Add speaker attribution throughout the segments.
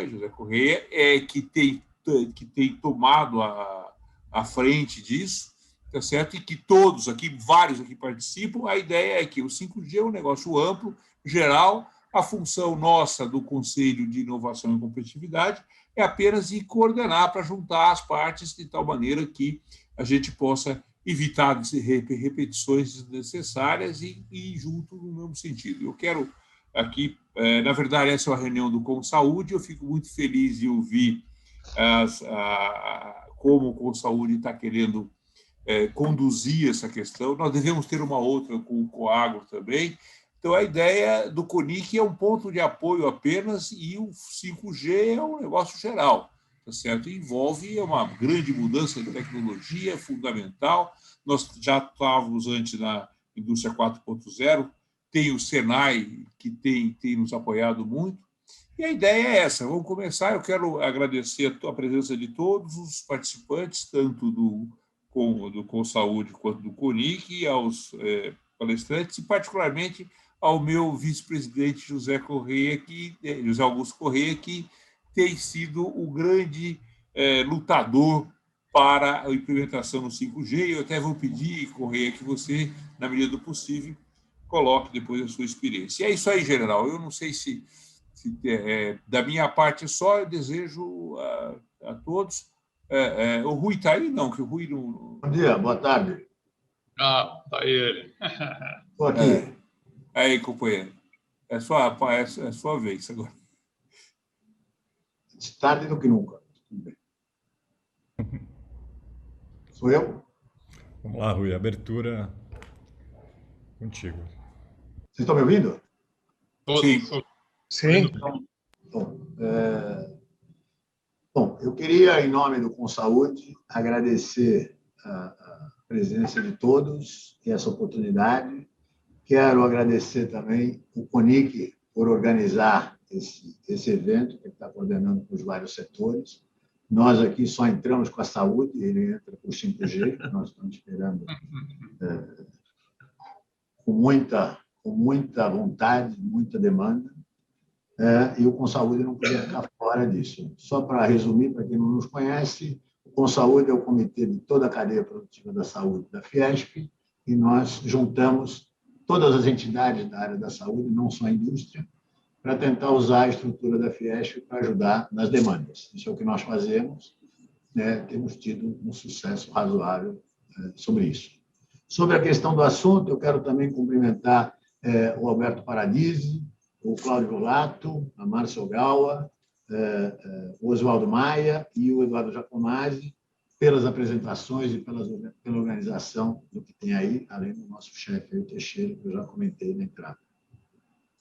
Speaker 1: José Corrêa, que tem tomado a frente disso, tá certo? E que todos aqui, vários aqui participam. A ideia é que o 5G é um negócio amplo, geral. A função nossa do Conselho de Inovação e Competitividade é apenas de coordenar para juntar as partes de tal maneira que a gente possa evitar repetições desnecessárias e ir junto no mesmo sentido. Eu quero aqui, na verdade, essa é uma reunião do ComSaúde, eu fico muito feliz de ouvir como o ComSaúde está querendo conduzir essa questão. Nós devemos ter uma outra com o Coagro também. Então, a ideia do CONIC é um ponto de apoio apenas e o 5G é um negócio geral, tá certo? Envolve uma grande mudança de tecnologia, fundamental. Nós já estávamos antes na indústria 4.0, tem o Senai, que tem nos apoiado muito, e a ideia é essa. Vamos começar. Eu quero agradecer a presença de todos os participantes, tanto do ComSaúde quanto do CONIC, e aos palestrantes, e particularmente ao meu vice-presidente José Augusto Corrêa, que tem sido o grande lutador para a implementação do 5G. Eu até vou pedir, Corrêa, que você, na medida do possível, coloque depois a sua experiência. E é isso aí, general. Eu não sei se da minha parte só, eu desejo a todos. O Rui está aí? Não, que o Rui não...
Speaker 2: Bom dia, boa tarde.
Speaker 3: Tá aí ele.
Speaker 2: Estou aqui.
Speaker 1: Aí, companheiro. É sua vez agora.
Speaker 2: Tarde do que nunca. Tudo bem. Sou eu?
Speaker 4: Vamos lá, Rui. Abertura contigo.
Speaker 2: Vocês estão me ouvindo?
Speaker 1: Sim.
Speaker 3: Sim.
Speaker 2: Bom, eu queria, em nome do ComSaúde, agradecer a presença de todos e essa oportunidade. Quero agradecer também o CONIC por organizar esse evento, que está coordenando com os vários setores. Nós aqui só entramos com a saúde, ele entra com o 5G, que nós estamos esperando com muita vontade, muita demanda, e o ComSaúde não podia ficar fora disso. Só para resumir, para quem não nos conhece, o ComSaúde é o comitê de toda a cadeia produtiva da saúde da Fiesp, e nós juntamos todas as entidades da área da saúde, não só a indústria, para tentar usar a estrutura da Fiesp para ajudar nas demandas. Isso é o que nós fazemos, né? Temos tido um sucesso razoável sobre isso. Sobre a questão do assunto, eu quero também cumprimentar o Alberto Paradisi, o Cláudio Volato, a Márcia Ogawa, o Oswaldo Maia e o Eduardo Giacomazzi, pelas apresentações e pela organização do que tem aí, além do nosso chefe, o Teixeira, que eu já comentei na entrada.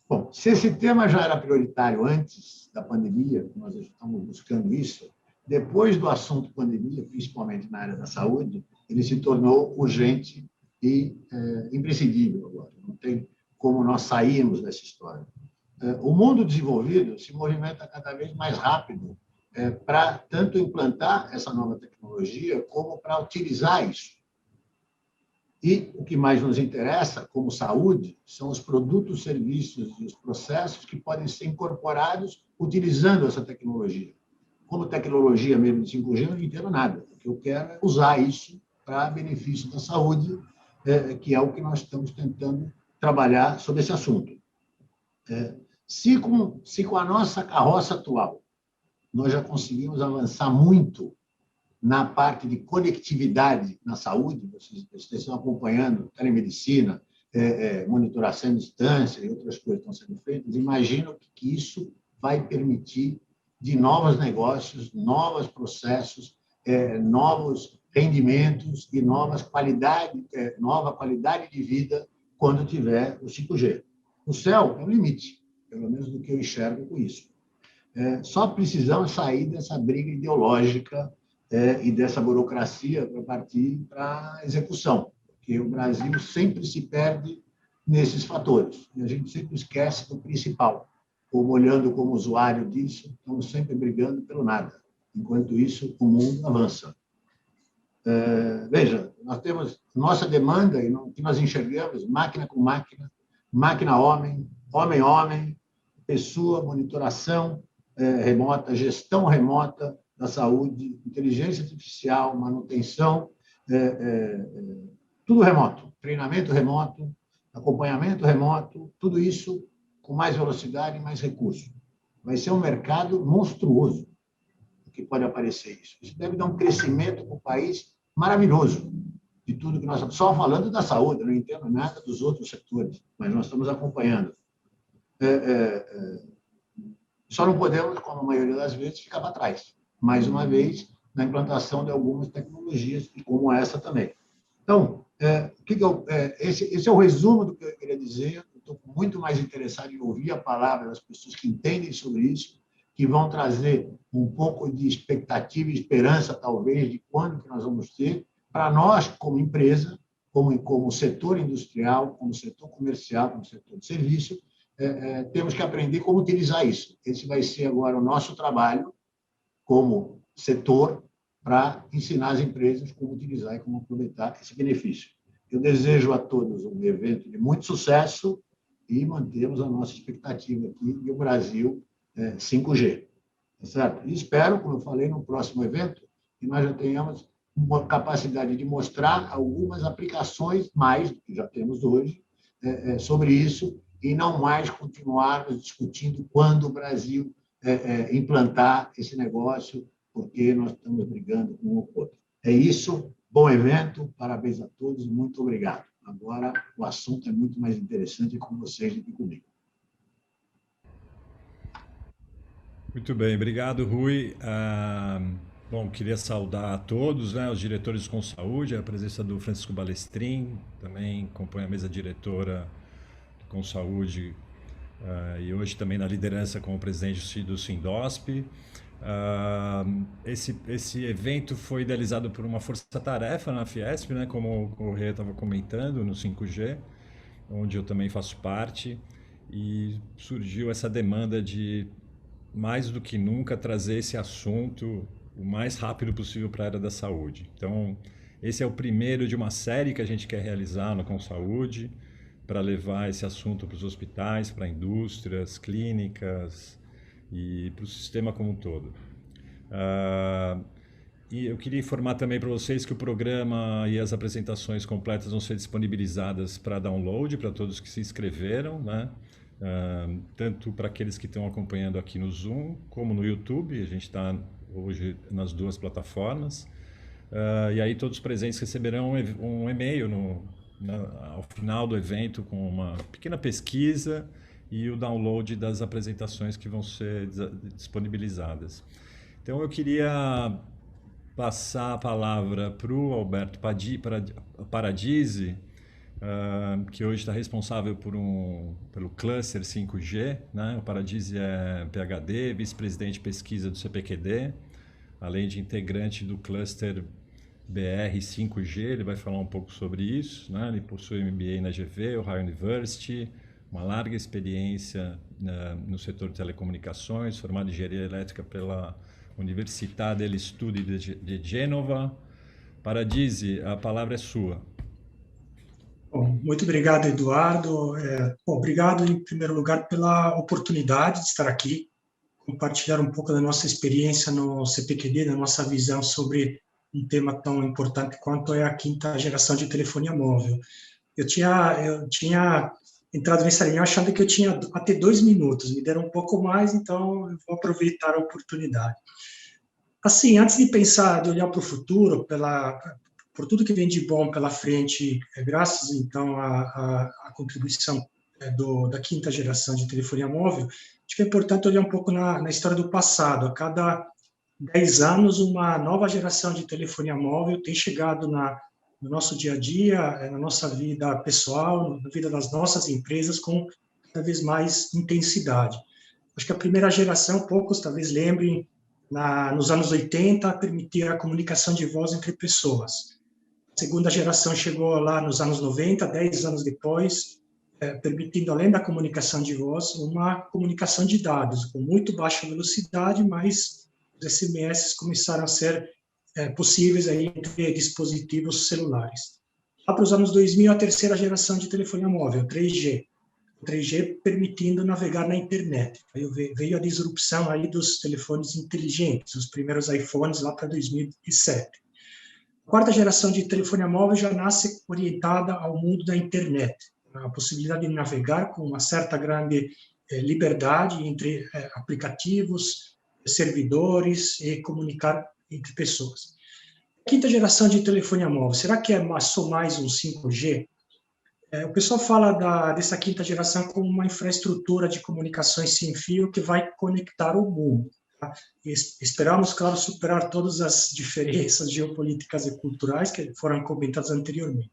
Speaker 2: Bom, se esse tema já era prioritário antes da pandemia, nós estamos buscando isso, depois do assunto pandemia, principalmente na área da saúde, ele se tornou urgente e imprescindível agora. Não tem como nós sairmos dessa história. O mundo desenvolvido se movimenta cada vez mais rápido para tanto implantar essa nova tecnologia como para utilizar isso. E o que mais nos interessa, como saúde, são os produtos, serviços e os processos que podem ser incorporados utilizando essa tecnologia. Como tecnologia mesmo de 5G, eu não entendo nada. O que eu quero é usar isso para benefício da saúde, que é o que nós estamos tentando trabalhar sobre esse assunto. Se com a nossa carroça atual nós já conseguimos avançar muito na parte de conectividade na saúde, vocês estão acompanhando telemedicina, monitoração à distância e outras coisas que estão sendo feitas, imagino que isso vai permitir de novos negócios, novos processos, novos rendimentos e nova qualidade de vida quando tiver o 5G. O céu é o limite, pelo menos do que eu enxergo com isso. Só precisamos sair dessa briga ideológica e dessa burocracia para partir para a execução, porque o Brasil sempre se perde nesses fatores, e a gente sempre esquece do principal. Como olhando como usuário disso, estamos sempre brigando pelo nada. Enquanto isso, o mundo avança. Veja, nós temos nossa demanda, e o que nós enxergamos, máquina com máquina, máquina-homem, homem-homem, pessoa, monitoração, remota, gestão remota da saúde, inteligência artificial, manutenção, tudo remoto, treinamento remoto, acompanhamento remoto, tudo isso com mais velocidade e mais recursos. Vai ser um mercado monstruoso que pode aparecer isso. Isso deve dar um crescimento para o país maravilhoso, de tudo que nós estamos só falando da saúde, eu não entendo nada dos outros setores, mas nós estamos acompanhando. Só não podemos, como a maioria das vezes, ficar para trás. Mais uma vez, na implantação de algumas tecnologias, e como essa também. Então, esse é o resumo do que eu queria dizer. Eu estou muito mais interessado em ouvir a palavra das pessoas que entendem sobre isso, que vão trazer um pouco de expectativa e esperança, talvez, de quando que nós vamos ter, para nós, como empresa, como setor industrial, como setor comercial, como setor de serviço, temos que aprender como utilizar isso. Esse vai ser agora o nosso trabalho como setor para ensinar as empresas como utilizar e como aproveitar esse benefício. Eu desejo a todos um evento de muito sucesso e mantemos a nossa expectativa aqui de o Brasil 5G. Tá certo? E espero, como eu falei, no próximo evento, que nós já tenhamos uma capacidade de mostrar algumas aplicações, mais do que já temos hoje, sobre isso, e não mais continuarmos discutindo quando o Brasil implantar esse negócio, porque nós estamos brigando com um ou outro. É isso, bom evento, parabéns a todos, muito obrigado. Agora, o assunto é muito mais interessante com vocês do que comigo.
Speaker 4: Muito bem, obrigado, Rui. Bom, queria saudar a todos, né, os diretores de Consaúde, a presença do Francisco Balestrin, também compõe a mesa diretora do Consaúde, e hoje também na liderança como presidente do Sindosp. Esse evento foi idealizado por uma força-tarefa na Fiesp, né, como o Rê estava comentando, no 5G, onde eu também faço parte, e surgiu essa demanda de, mais do que nunca, trazer esse assunto o mais rápido possível para a área da saúde. Então, esse é o primeiro de uma série que a gente quer realizar no Consaúde, para levar esse assunto para os hospitais, para indústrias, clínicas e para o sistema como um todo. E eu queria informar também para vocês que o programa e as apresentações completas vão ser disponibilizadas para download para todos que se inscreveram, né? Tanto para aqueles que estão acompanhando aqui no Zoom, como no YouTube. A gente está hoje nas duas plataformas. E aí todos os presentes receberão um e-mail ao final do evento com uma pequena pesquisa e o download das apresentações que vão ser disponibilizadas. Então eu queria passar a palavra para o Alberto Paradisi, que hoje está responsável pelo cluster 5G, né? O Paradisi é PhD, vice-presidente de pesquisa do CPQD, além de integrante do cluster BR 5G, ele vai falar um pouco sobre isso, né? Ele possui MBA na GV, Ohio University, uma larga experiência no setor de telecomunicações, formado em engenharia elétrica pela Università degli Studi de Gênova. Paradisi, a palavra é sua.
Speaker 5: Bom, muito obrigado, Eduardo. Obrigado, em primeiro lugar, pela oportunidade de estar aqui, compartilhar um pouco da nossa experiência no CPQD, da nossa visão sobre um tema tão importante quanto é a quinta geração de telefonia móvel. Eu tinha entrado nessa reunião achando que eu tinha até 2 minutos, me deram um pouco mais, então eu vou aproveitar a oportunidade. Assim, antes de pensar, de olhar para o futuro, por tudo que vem de bom pela frente, graças, então, à contribuição da quinta geração de telefonia móvel, acho que é importante olhar um pouco na história do passado. A cada 10 anos, uma nova geração de telefonia móvel tem chegado no nosso dia a dia, na nossa vida pessoal, na vida das nossas empresas, com cada vez mais intensidade. Acho que a primeira geração, poucos talvez lembrem, nos anos 80, permitia a comunicação de voz entre pessoas. A segunda geração chegou lá nos anos 90, 10 anos depois, permitindo, além da comunicação de voz, uma comunicação de dados, com muito baixa velocidade, mas os SMS começaram a ser possíveis aí entre dispositivos celulares. Lá para os anos 2000, a terceira geração de telefonia móvel, 3G. 3G permitindo navegar na internet. Aí veio a disrupção aí dos telefones inteligentes, os primeiros iPhones lá para 2007. A quarta geração de telefonia móvel já nasce orientada ao mundo da internet, a possibilidade de navegar com uma certa grande liberdade entre aplicativos, servidores e comunicar entre pessoas. A quinta geração de telefonia móvel, será que é só mais um 5G? O pessoal fala dessa quinta geração como uma infraestrutura de comunicações sem fio que vai conectar o mundo. Tá? E esperamos, claro, superar todas as diferenças geopolíticas e culturais que foram comentadas anteriormente.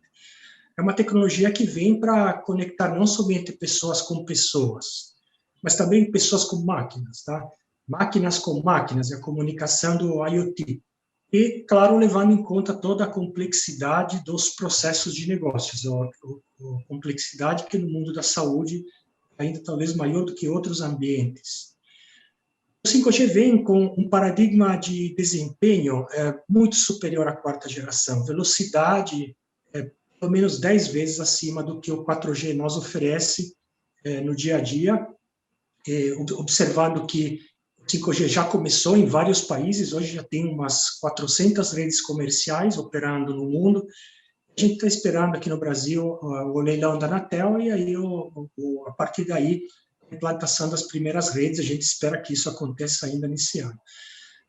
Speaker 5: É uma tecnologia que vem para conectar não somente pessoas com pessoas, mas também pessoas com máquinas, tá? Máquinas com máquinas, a comunicação do IoT. E, claro, levando em conta toda a complexidade dos processos de negócios, a complexidade que no mundo da saúde ainda talvez maior do que outros ambientes. O 5G vem com um paradigma de desempenho muito superior à quarta geração, velocidade pelo menos 10 vezes acima do que o 4G nos oferece no dia a dia, observando que o 5G já começou em vários países, hoje já tem umas 400 redes comerciais operando no mundo. A gente está esperando aqui no Brasil o leilão da Anatel e aí, a partir daí, a implantação das primeiras redes. A gente espera que isso aconteça ainda nesse ano.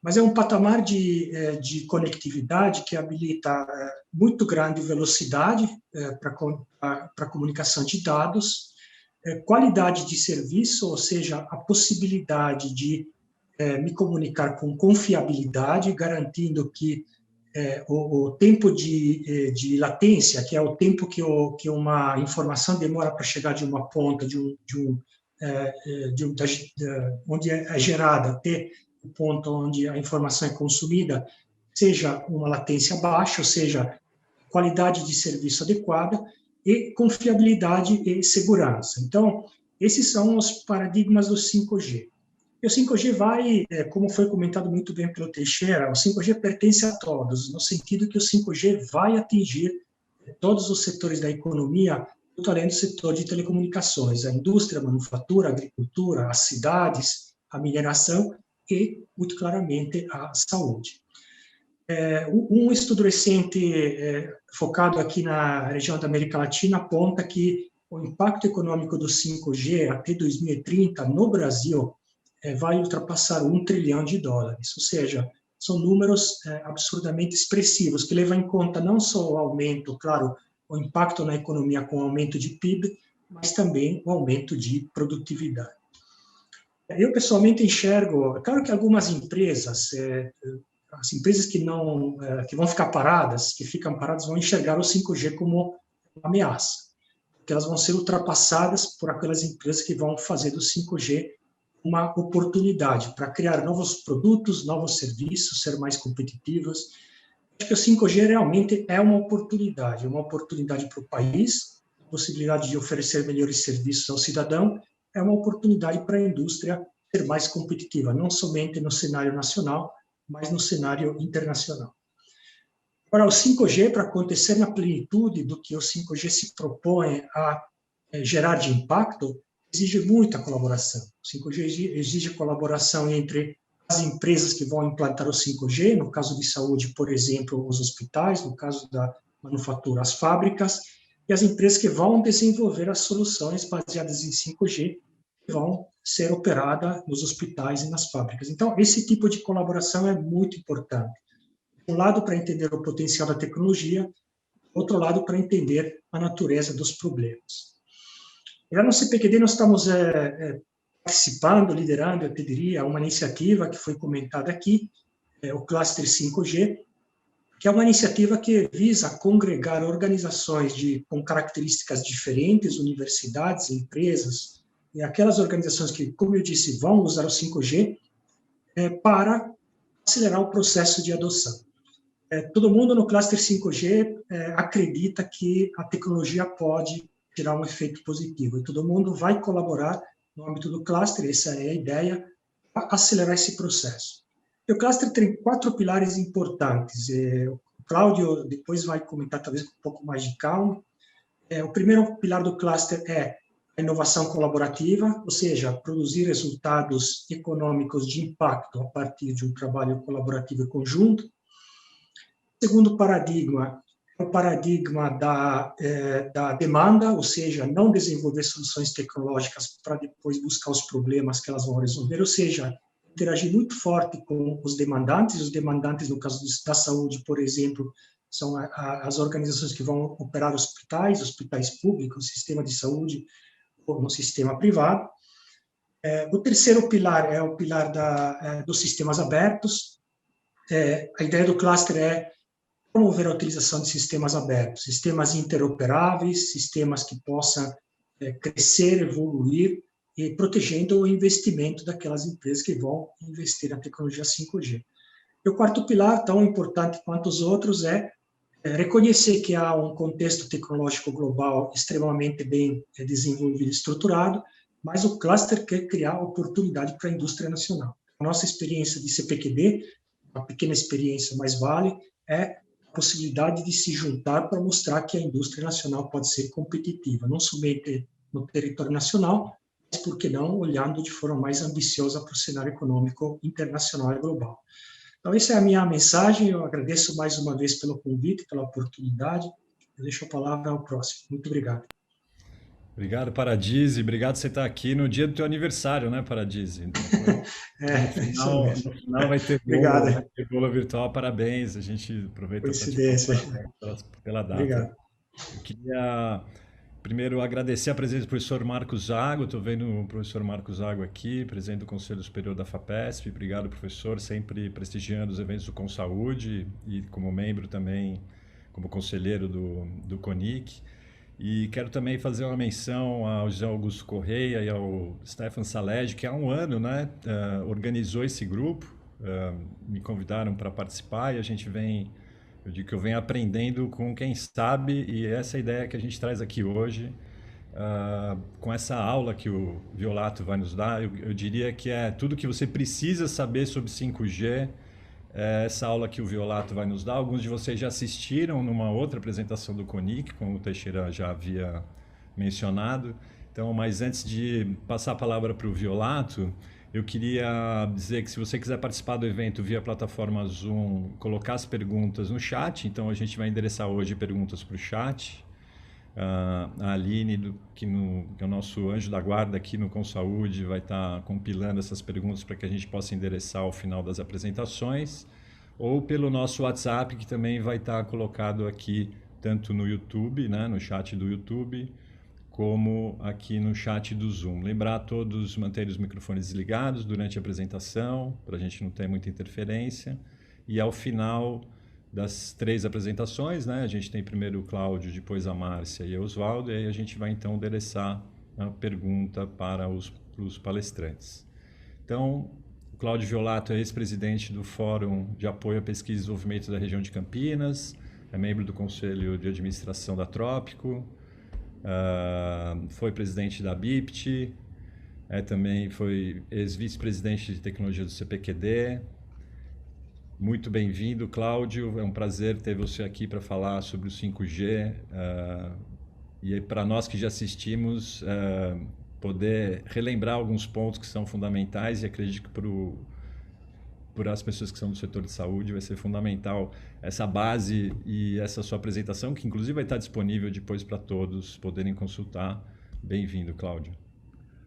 Speaker 5: Mas é um patamar de conectividade que habilita muito grande velocidade para a comunicação de dados, qualidade de serviço, ou seja, a possibilidade de me comunicar com confiabilidade, garantindo que o tempo de latência, que é o tempo que uma informação demora para chegar de uma ponta, onde é gerada, até o ponto onde a informação é consumida, seja uma latência baixa, ou seja, qualidade de serviço adequada, e confiabilidade e segurança. Então, esses são os paradigmas do 5G. E o 5G vai, como foi comentado muito bem pelo Teixeira, o 5G pertence a todos, no sentido que o 5G vai atingir todos os setores da economia, muito além do setor de telecomunicações, a indústria, a manufatura, a agricultura, as cidades, a mineração e, muito claramente, a saúde. Um estudo recente focado aqui na região da América Latina aponta que o impacto econômico do 5G até 2030 no Brasil vai ultrapassar $1 trilhão, ou seja, são números absurdamente expressivos, que levam em conta não só o aumento, claro, o impacto na economia com o aumento de PIB, mas também o aumento de produtividade. Eu, pessoalmente, enxergo, claro que algumas empresas, as empresas que vão ficar paradas, que ficam paradas, vão enxergar o 5G como uma ameaça, porque elas vão ser ultrapassadas por aquelas empresas que vão fazer do 5G uma oportunidade para criar novos produtos, novos serviços, ser mais competitivos. Acho que o 5G realmente é uma oportunidade para o país, a possibilidade de oferecer melhores serviços ao cidadão, é uma oportunidade para a indústria ser mais competitiva, não somente no cenário nacional, mas no cenário internacional. Agora, o 5G, para acontecer na plenitude do que o 5G se propõe a gerar de impacto, exige muita colaboração. O 5G exige colaboração entre as empresas que vão implantar o 5G, no caso de saúde, por exemplo, os hospitais, no caso da manufatura, as fábricas, e as empresas que vão desenvolver as soluções baseadas em 5G, que vão ser operadas nos hospitais e nas fábricas. Então, esse tipo de colaboração é muito importante. Um lado, para entender o potencial da tecnologia, outro lado, para entender a natureza dos problemas. Já no CPQD, nós estamos participando, liderando, eu te diria, uma iniciativa que foi comentada aqui, o Cluster 5G, que é uma iniciativa que visa congregar organizações com características diferentes, universidades, empresas, e aquelas organizações que, como eu disse, vão usar o 5G para acelerar o processo de adoção. Todo mundo no Cluster 5G acredita que a tecnologia pode tirar um efeito positivo, e todo mundo vai colaborar no âmbito do cluster, essa é a ideia, para acelerar esse processo. E o cluster tem 4 pilares importantes, o Cláudio depois vai comentar talvez com um pouco mais de calma. O primeiro pilar do cluster é a inovação colaborativa, ou seja, produzir resultados econômicos de impacto a partir de um trabalho colaborativo e conjunto. O segundo paradigma é o paradigma da demanda, ou seja, não desenvolver soluções tecnológicas para depois buscar os problemas que elas vão resolver, ou seja, interagir muito forte com os demandantes, no caso da saúde, por exemplo, são as organizações que vão operar hospitais públicos, sistema de saúde, ou no sistema privado. O terceiro pilar é o pilar dos sistemas abertos. A ideia do cluster é promover a utilização de sistemas abertos, sistemas interoperáveis, sistemas que possam crescer, evoluir, e protegendo o investimento daquelas empresas que vão investir na tecnologia 5G. E o quarto pilar, tão importante quanto os outros, é reconhecer que há um contexto tecnológico global extremamente bem desenvolvido e estruturado, mas o cluster quer criar oportunidade para a indústria nacional. A nossa experiência de CPQD, uma pequena experiência, mas vale, é a possibilidade de se juntar para mostrar que a indústria nacional pode ser competitiva, não somente no território nacional, mas, por que não, olhando de forma mais ambiciosa para o cenário econômico internacional e global. Então, essa é a minha mensagem. Eu agradeço mais uma vez pelo convite, pela oportunidade. Eu deixo a palavra ao próximo. Muito obrigado.
Speaker 4: Obrigado, Paradise. Obrigado por você estar aqui no dia do teu aniversário, né, Paradise? No final vai ter
Speaker 5: Obrigado.
Speaker 4: Vai ter bolo virtual. Parabéns. A gente aproveita
Speaker 5: Coincidência.
Speaker 4: pela data.
Speaker 5: Obrigado.
Speaker 4: Eu queria primeiro agradecer a presença do professor Marcos Zago. Estou vendo o professor Marcos Zago aqui, presidente do Conselho Superior da FAPESP. Obrigado, professor, sempre prestigiando os eventos do ConSaúde e como membro também, como conselheiro do CONIC. E quero também fazer uma menção ao José Augusto Correia e ao Stefan Salege, que há um ano, né, organizou esse grupo, me convidaram para participar e a gente vem, eu digo que eu venho aprendendo com quem sabe, e essa é a ideia que a gente traz aqui hoje, com essa aula que o Violato vai nos dar. Eu diria que é tudo que você precisa saber sobre 5G, essa aula que o Violato vai nos dar. Alguns de vocês já assistiram numa outra apresentação do CONIC, como o Teixeira já havia mencionado. Então, mas antes de passar a palavra para o Violato, eu queria dizer que se você quiser participar do evento via plataforma Zoom, colocar as perguntas no chat. Então, a gente vai endereçar hoje perguntas para o chat. A Aline, que é o nosso anjo da guarda aqui no ConSaúde, vai estar compilando essas perguntas para que a gente possa endereçar ao final das apresentações, ou pelo nosso WhatsApp, que também vai estar colocado aqui, tanto no YouTube, né, no chat do YouTube, como aqui no chat do Zoom. Lembrar a todos manterem os microfones desligados durante a apresentação, para a gente não ter muita interferência, e ao final das 3 apresentações, né? A gente tem primeiro o Cláudio, depois a Márcia e o Oswaldo, e aí a gente vai então endereçar a pergunta para os palestrantes. Então, o Cláudio Violato é ex-presidente do Fórum de Apoio à Pesquisa e Desenvolvimento da região de Campinas, é membro do Conselho de Administração da Trópico, foi presidente da BIPT, também foi ex-vice-presidente de tecnologia do CPQD. Muito bem-vindo, Cláudio. É um prazer ter você aqui para falar sobre o 5G. E para nós que já assistimos, poder relembrar alguns pontos que são fundamentais, e acredito que para as pessoas que são do setor de saúde vai ser fundamental essa base e essa sua apresentação, que inclusive vai estar disponível depois para todos poderem consultar. Bem-vindo, Cláudio.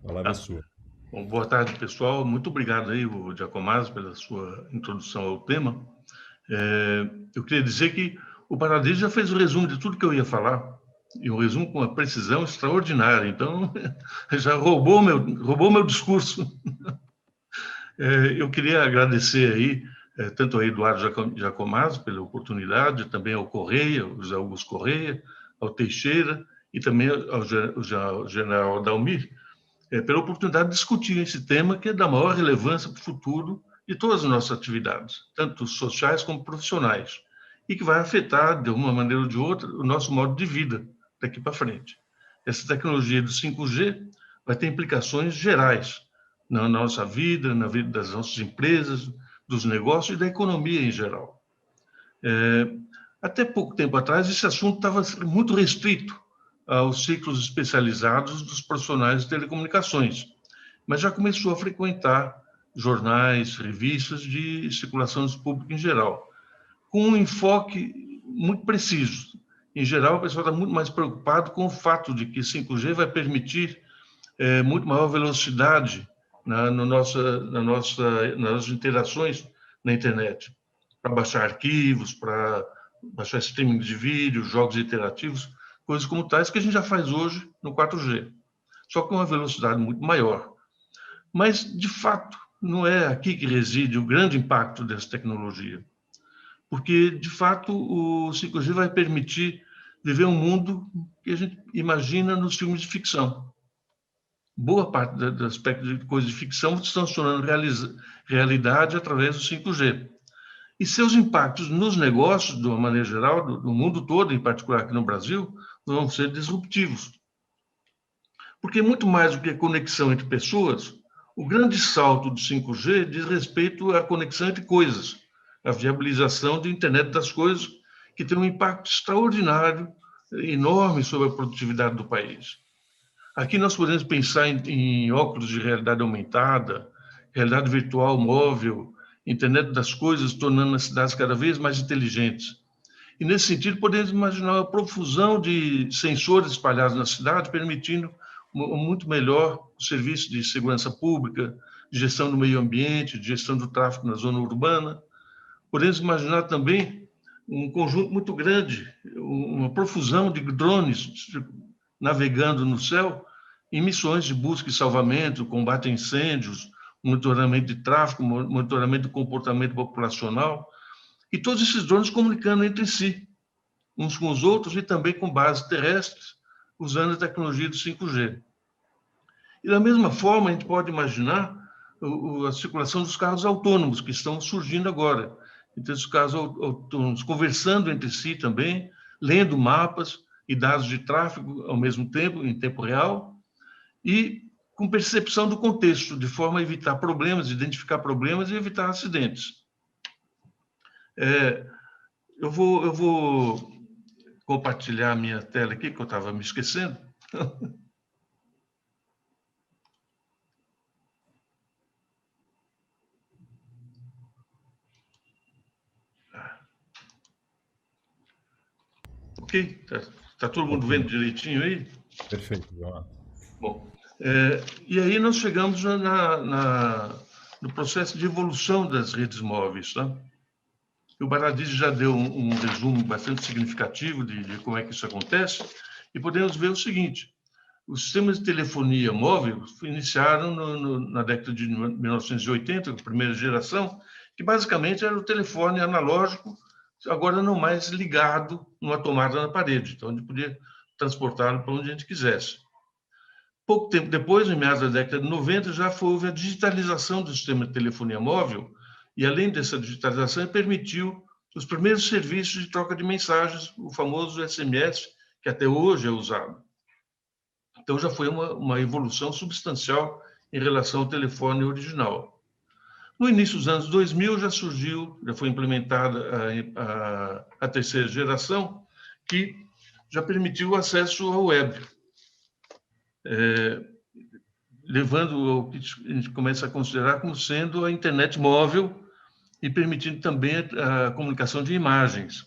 Speaker 4: A palavra é sua.
Speaker 3: Bom, boa tarde, pessoal. Muito obrigado aí, Giacomaso, pela sua introdução ao tema. Eu queria dizer que o Paradise já fez o resumo de tudo que eu ia falar, e um resumo com uma precisão extraordinária. Então, já roubou meu discurso. Eu queria agradecer aí, tanto ao Eduardo Giacomaso pela oportunidade, também ao Correia, ao José Augusto Correia, ao Teixeira e também ao general Dalmir, pela oportunidade de discutir esse tema que é da maior relevância para o futuro de todas as nossas atividades, tanto sociais como profissionais, e que vai afetar, de uma maneira ou de outra, o nosso modo de vida daqui para frente. Essa tecnologia do 5G vai ter implicações gerais na nossa vida, na vida das nossas empresas, dos negócios e da economia em geral. Até pouco tempo atrás, esse assunto estava muito restrito aos ciclos especializados dos profissionais de telecomunicações, mas já começou a frequentar jornais, revistas de circulação pública em geral, com um enfoque muito preciso. Em geral, o pessoal está muito mais preocupado com o fato de que 5G vai permitir muito maior velocidade nas nossas interações na internet, para baixar arquivos, para baixar streaming de vídeo, jogos interativos, coisas como tais que a gente já faz hoje no 4G, só com uma velocidade muito maior. Mas, de fato, não é aqui que reside o grande impacto dessa tecnologia, porque, de fato, o 5G vai permitir viver um mundo que a gente imagina nos filmes de ficção. Boa parte do aspecto de coisas de ficção estão se tornando realidade através do 5G. E seus impactos nos negócios, de uma maneira geral, do mundo todo, em particular aqui no Brasil, vão ser disruptivos. Porque muito mais do que a conexão entre pessoas, o grande salto do 5G diz respeito à conexão entre coisas, a viabilização da internet das coisas, que tem um impacto extraordinário, enorme sobre a produtividade do país. Aqui nós podemos pensar em óculos de realidade aumentada, realidade virtual móvel, internet das coisas, tornando as cidades cada vez mais inteligentes. E, nesse sentido, podemos imaginar uma profusão de sensores espalhados na cidade, permitindo muito melhor o serviço de segurança pública, de gestão do meio ambiente, de gestão do tráfego na zona urbana. Podemos imaginar também um conjunto muito grande, uma profusão de drones navegando no céu em missões de busca e salvamento, combate a incêndios, monitoramento de tráfego, monitoramento do comportamento populacional, e todos esses drones comunicando entre si, uns com os outros e também com bases terrestres, usando a tecnologia do 5G. E da mesma forma, a gente pode imaginar a circulação dos carros autônomos, que estão surgindo agora. Então, os carros autônomos conversando entre si também, lendo mapas e dados de tráfego ao mesmo tempo, em tempo real, e com percepção do contexto, de forma a evitar problemas, identificar problemas e evitar acidentes. Eu vou compartilhar a minha tela aqui, que eu estava me esquecendo. Ok? Tá todo mundo vendo direitinho aí?
Speaker 4: Perfeito, João.
Speaker 3: Bom, e aí nós chegamos no processo de evolução das redes móveis, tá? O Baradis já deu um resumo bastante significativo de como é que isso acontece, e podemos ver o seguinte: os sistemas de telefonia móvel iniciaram na década de 1980, a primeira geração, que basicamente era o telefone analógico, agora não mais ligado numa tomada na parede, então a gente podia transportá-lo para onde a gente quisesse. Pouco tempo depois, em meados da década de 90, já houve a digitalização do sistema de telefonia móvel, e além dessa digitalização, permitiu os primeiros serviços de troca de mensagens, o famoso SMS, que até hoje é usado. Então, já foi uma evolução substancial em relação ao telefone original. No início dos anos 2000, já foi implementada a terceira geração, que já permitiu o acesso à web, levando ao que a gente começa a considerar como sendo a internet móvel e permitindo também a comunicação de imagens.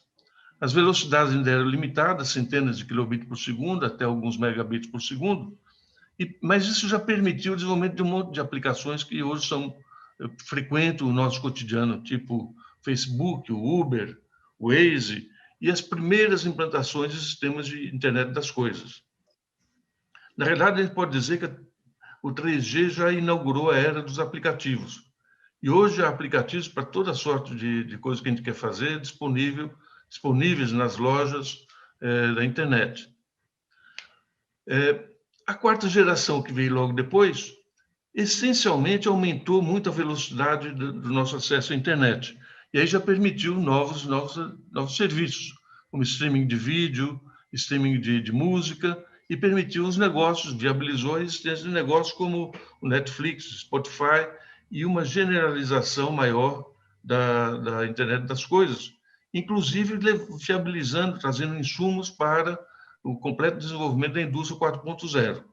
Speaker 3: As velocidades ainda eram limitadas, centenas de kilobits por segundo, até alguns megabits por segundo, mas isso já permitiu o desenvolvimento de um monte de aplicações que hoje frequentam o nosso cotidiano, tipo Facebook, o Uber, o Waze, e as primeiras implantações de sistemas de internet das coisas. Na realidade, a gente pode dizer que o 3G já inaugurou a era dos aplicativos. E hoje há aplicativos para toda sorte de coisas que a gente quer fazer disponíveis nas lojas da internet. A quarta geração, que veio logo depois, essencialmente aumentou muito a velocidade do nosso acesso à internet. E aí já permitiu novos serviços, como streaming de vídeo, streaming de música, e permitiu os negócios, viabilizou a existência de negócios como o Netflix, Spotify, e uma generalização maior da internet das coisas, inclusive viabilizando, trazendo insumos para o completo desenvolvimento da indústria 4.0.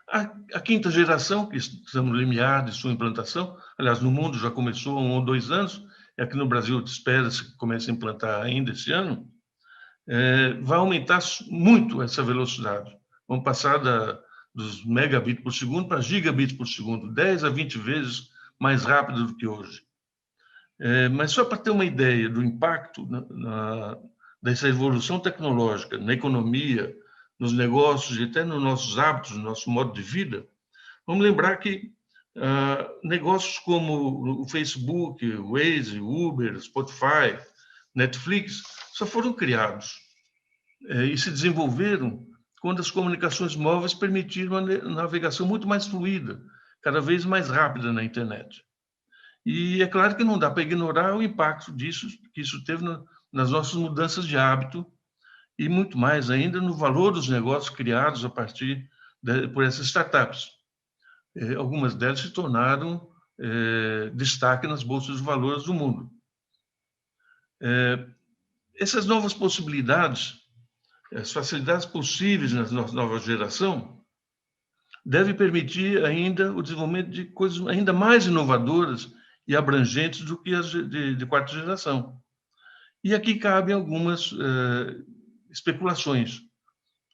Speaker 3: A quinta geração, que estamos no limiar de sua implantação, aliás, no mundo já começou há 1 ou 2 anos, e aqui no Brasil espera-se que comece a implantar ainda esse ano, vai aumentar muito essa velocidade. Vamos passar dos megabits por segundo para gigabits por segundo, 10 a 20 vezes mais rápido do que hoje. Mas só para ter uma ideia do impacto dessa evolução tecnológica na economia, nos negócios e até nos nossos hábitos, no nosso modo de vida, vamos lembrar que negócios como o Facebook, o Waze, Uber, Spotify, Netflix, só foram criados e se desenvolveram quando as comunicações móveis permitiram a navegação muito mais fluida, cada vez mais rápida na internet. E é claro que não dá para ignorar o impacto disso, que isso teve nas nossas mudanças de hábito e muito mais ainda no valor dos negócios criados a partir por essas startups. Algumas delas se tornaram destaque nas bolsas de valores do mundo. Essas novas possibilidades, as facilidades possíveis na nova geração, devem permitir ainda o desenvolvimento de coisas ainda mais inovadoras e abrangentes do que as de quarta geração. E aqui cabem algumas especulações.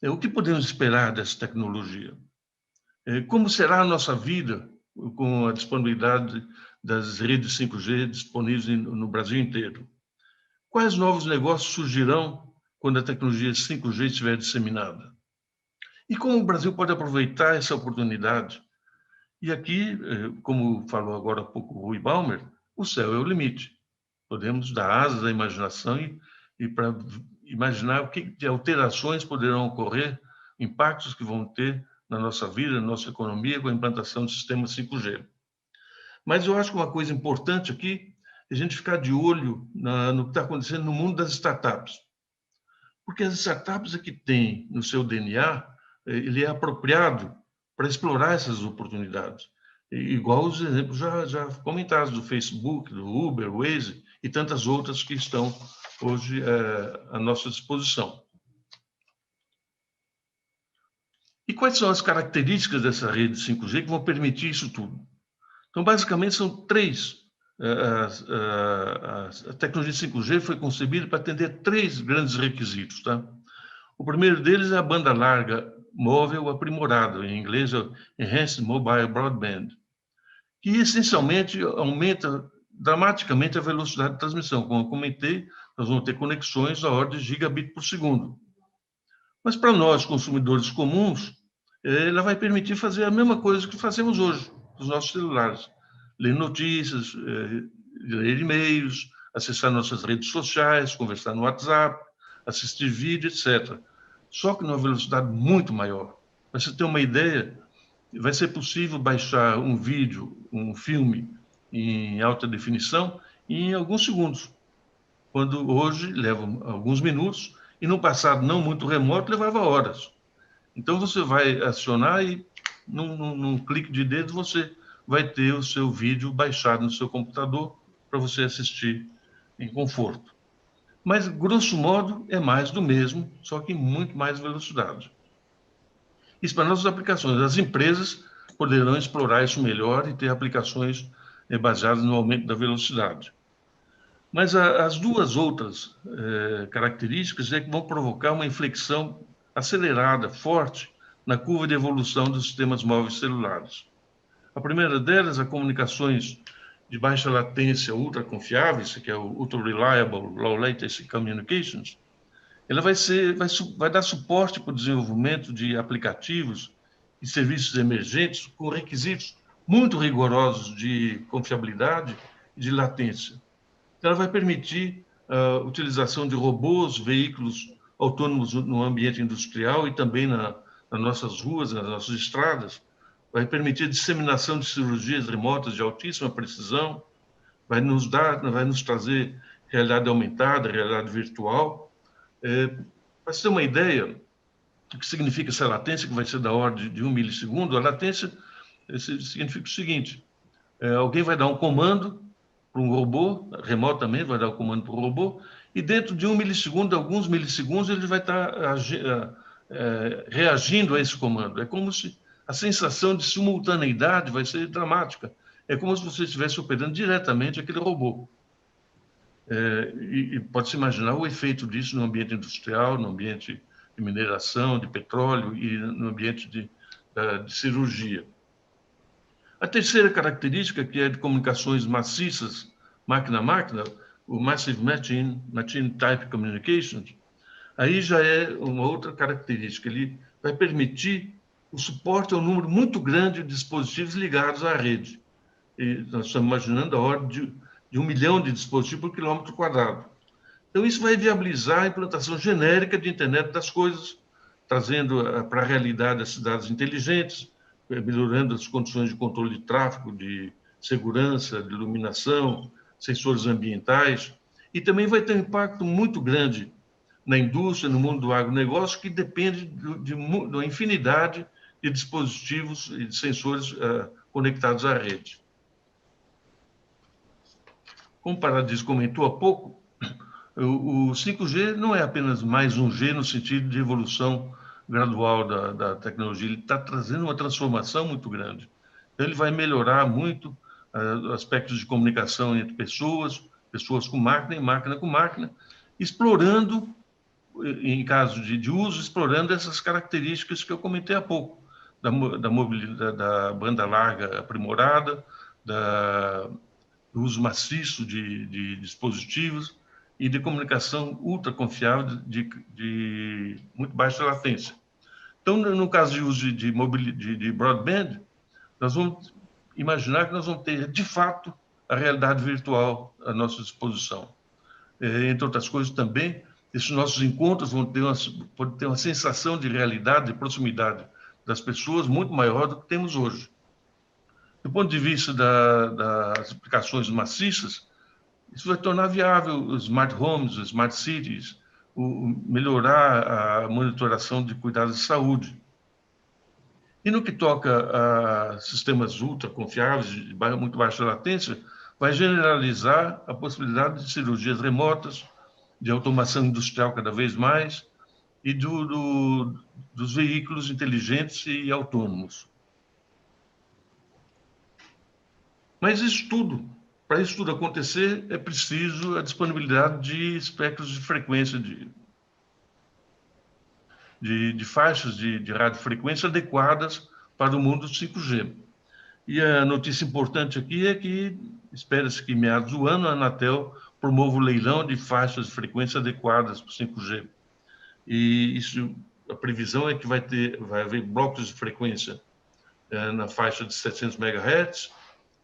Speaker 3: O que podemos esperar dessa tecnologia? Como será a nossa vida com a disponibilidade das redes 5G disponíveis no Brasil inteiro? Quais novos negócios surgirão quando a tecnologia 5G estiver disseminada? E como o Brasil pode aproveitar essa oportunidade? E aqui, como falou agora há pouco o Rui Balmer, o céu é o limite. Podemos dar asas à imaginação e para imaginar o que de alterações poderão ocorrer, impactos que vão ter na nossa vida, na nossa economia, com a implantação do sistema 5G. Mas eu acho que uma coisa importante aqui é a gente ficar de olho no que está acontecendo no mundo das startups. Porque as startups é que têm no seu DNA, ele é apropriado para explorar essas oportunidades. Igual os exemplos já comentados do Facebook, do Uber, Waze e tantas outras que estão hoje à nossa disposição. E quais são as características dessa rede 5G que vão permitir isso tudo? Então, basicamente, são 3. A tecnologia 5G foi concebida para atender 3 grandes requisitos. Tá? O primeiro deles é a banda larga móvel aprimorada, em inglês é Enhanced Mobile Broadband, que essencialmente aumenta dramaticamente a velocidade de transmissão. Como eu comentei, nós vamos ter conexões da ordem de gigabit por segundo. Mas para nós, consumidores comuns, ela vai permitir fazer a mesma coisa que fazemos hoje, nos nossos celulares. Ler notícias, ler e-mails, acessar nossas redes sociais, conversar no WhatsApp, assistir vídeo, etc. Só que numa velocidade muito maior. Para você ter uma ideia, vai ser possível baixar um vídeo, um filme em alta definição em alguns segundos, quando hoje leva alguns minutos e no passado não muito remoto levava horas. Então você vai acionar e num clique de dedo você vai ter o seu vídeo baixado no seu computador para você assistir em conforto. Mas, grosso modo, é mais do mesmo, só que em muito mais velocidade. Isso para nossas aplicações. As empresas poderão explorar isso melhor e ter aplicações baseadas no aumento da velocidade. Mas as duas outras características é que vão provocar uma inflexão acelerada, forte, na curva de evolução dos sistemas móveis celulares. A primeira delas, as comunicações de baixa latência ultra confiáveis, que é o Ultra Reliable Low Latency Communications, ela vai dar suporte para o desenvolvimento de aplicativos e serviços emergentes com requisitos muito rigorosos de confiabilidade e de latência. Ela vai permitir a utilização de robôs, veículos autônomos no ambiente industrial e também nas nossas ruas, nas nossas estradas. Vai permitir a disseminação de cirurgias remotas de altíssima precisão, vai nos trazer realidade aumentada, realidade virtual. Para você ter uma ideia do que significa essa latência, que vai ser da ordem de 1 milissegundo, a latência significa o seguinte: alguém vai dar um comando para um robô, remotamente vai dar o comando para o robô, e dentro de 1 milissegundo, alguns milissegundos, ele vai estar reagindo a esse comando. É como se a sensação de simultaneidade vai ser dramática. É como se você estivesse operando diretamente aquele robô. E pode-se imaginar o efeito disso no ambiente industrial, no ambiente de mineração, de petróleo e no ambiente de cirurgia. A terceira característica, que é de comunicações maciças, máquina a máquina, o Massive Machine Type Communications, aí já é uma outra característica. Ele vai permitir o suporte a um número muito grande de dispositivos ligados à rede. E nós estamos imaginando a ordem de 1 milhão de dispositivos por quilômetro quadrado. Então, isso vai viabilizar a implantação genérica de internet das coisas, trazendo para a realidade as cidades inteligentes, melhorando as condições de controle de tráfego, de segurança, de iluminação, sensores ambientais, e também vai ter um impacto muito grande na indústria, no mundo do agronegócio, que depende de uma infinidade de dispositivos e de sensores conectados à rede. Como o Paradiso comentou há pouco, o 5G não é apenas mais um G no sentido de evolução gradual da tecnologia, ele está trazendo uma transformação muito grande. Então, ele vai melhorar muito aspectos de comunicação entre pessoas, pessoas com máquina e máquina com máquina, explorando, em caso de uso, explorando essas características que eu comentei há pouco, da mobilidade, da banda larga aprimorada, do uso maciço de dispositivos e de comunicação ultra confiável de muito baixa latência. Então, no caso de uso de broadband, nós vamos imaginar que nós vamos ter, de fato, a realidade virtual à nossa disposição. Entre outras coisas também, esses nossos encontros podem ter uma sensação de realidade, de proximidade das pessoas muito maior do que temos hoje. Do ponto de vista das aplicações maciças, isso vai tornar viável os smart homes, os smart cities, melhorar a monitoração de cuidados de saúde. E no que toca a sistemas ultra confiáveis, de muito baixa latência, vai generalizar a possibilidade de cirurgias remotas, de automação industrial cada vez mais, e dos veículos inteligentes e autônomos. Mas para isso tudo acontecer, é preciso a disponibilidade de espectros de frequência, de faixas de radiofrequência adequadas para o mundo 5G. E a notícia importante aqui é que espera-se que, em meados do ano, a Anatel promova o leilão de faixas de frequência adequadas para o 5G. E a previsão é que vai haver blocos de frequência na faixa de 700 MHz,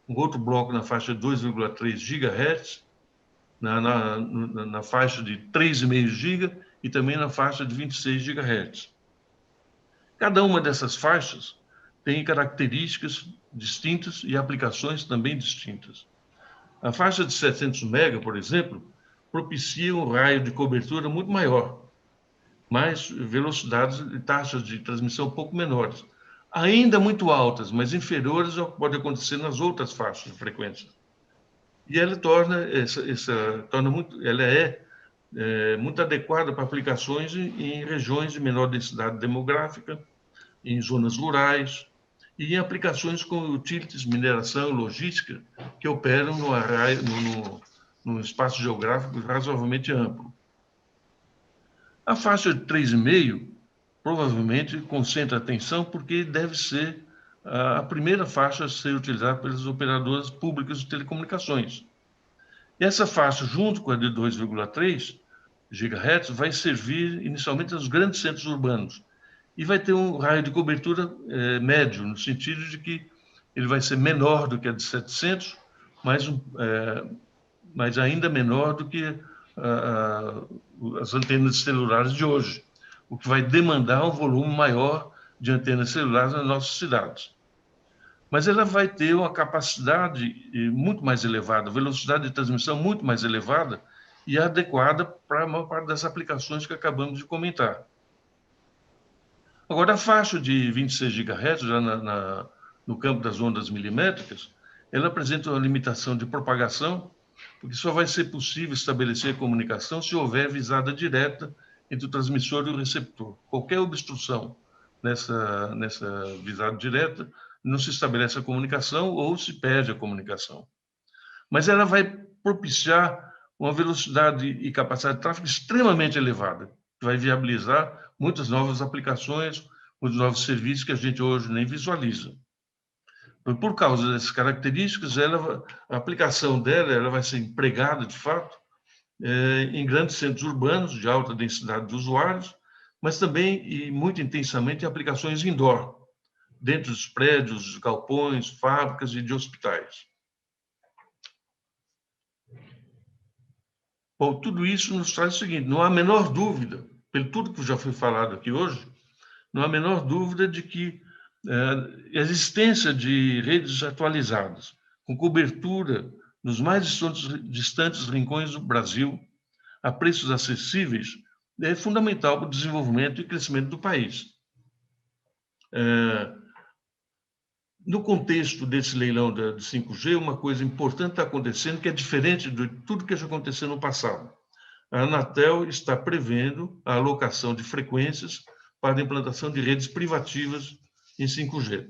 Speaker 3: um outro bloco na faixa de 2,3 GHz, na faixa de 3,5 GB e também na faixa de 26 GHz. Cada uma dessas faixas tem características distintas e aplicações também distintas. A faixa de 700 MB, por exemplo, propicia um raio de cobertura muito maior, mas velocidades e taxas de transmissão um pouco menores. Ainda muito altas, mas inferiores ao que pode acontecer nas outras faixas de frequência. E ela é muito adequada para aplicações em regiões de menor densidade demográfica, em zonas rurais e em aplicações com utilities, mineração, logística, que operam num espaço geográfico razoavelmente amplo. A faixa de 3,5 provavelmente concentra atenção porque deve ser a primeira faixa a ser utilizada pelas operadoras públicas de telecomunicações. E essa faixa, junto com a de 2,3 GHz, vai servir inicialmente aos grandes centros urbanos e vai ter um raio de cobertura médio, no sentido de que ele vai ser menor do que a de 700, mas ainda menor do que as antenas celulares de hoje, o que vai demandar um volume maior de antenas celulares nas nossas cidades. Mas ela vai ter uma capacidade muito mais elevada, velocidade de transmissão muito mais elevada e adequada para a maior parte das aplicações que acabamos de comentar. Agora, a faixa de 26 GHz, já no campo das ondas milimétricas, ela apresenta uma limitação de propagação, porque só vai ser possível estabelecer a comunicação se houver visada direta entre o transmissor e o receptor. Qualquer obstrução nessa visada direta, não se estabelece a comunicação ou se perde a comunicação. Mas ela vai propiciar uma velocidade e capacidade de tráfego extremamente elevada, que vai viabilizar muitas novas aplicações, muitos novos serviços que a gente hoje nem visualiza. Por causa dessas características, a aplicação dela ela vai ser empregada, de fato, em grandes centros urbanos de alta densidade de usuários, mas também e muito intensamente em aplicações indoor, dentro dos prédios, galpões, fábricas e de hospitais. Bom, tudo isso nos traz o seguinte: não há a menor dúvida, pelo tudo que já foi falado aqui hoje, não há a menor dúvida de que a existência de redes atualizadas, com cobertura nos mais distantes rincões do Brasil, a preços acessíveis, é fundamental para o desenvolvimento e crescimento do país. No contexto desse leilão de 5G, uma coisa importante está acontecendo que é diferente de tudo que já aconteceu no passado. A Anatel está prevendo a alocação de frequências para a implantação de redes privativas em 5G,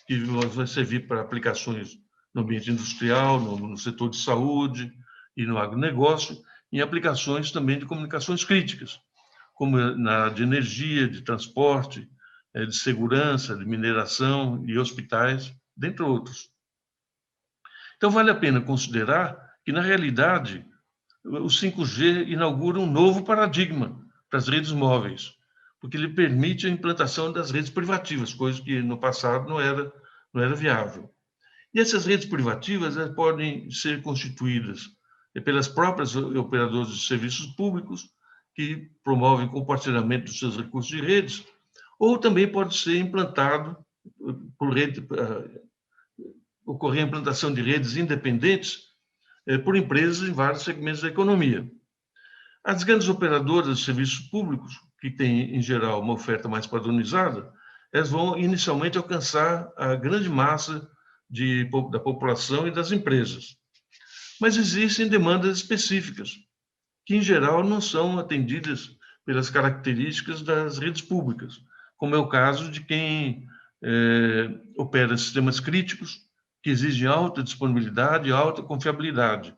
Speaker 3: que vai servir para aplicações no ambiente industrial, no setor de saúde e no agronegócio, em aplicações também de comunicações críticas, como na de energia, de transporte, de segurança, de mineração e hospitais, dentre outros. Então, vale a pena considerar que, na realidade, o 5G inaugura um novo paradigma para as redes móveis, porque ele permite a implantação das redes privativas, coisa que no passado não era viável. E essas redes privativas podem ser constituídas pelas próprias operadoras de serviços públicos, que promovem compartilhamento dos seus recursos de redes, ou também pode ser implantado ocorrer a implantação de redes independentes por empresas em vários segmentos da economia. As grandes operadoras de serviços públicos, que têm, em geral, uma oferta mais padronizada, elas vão inicialmente alcançar a grande massa da população e das empresas. Mas existem demandas específicas, que, em geral, não são atendidas pelas características das redes públicas, como é o caso de quem opera sistemas críticos que exigem alta disponibilidade e alta confiabilidade.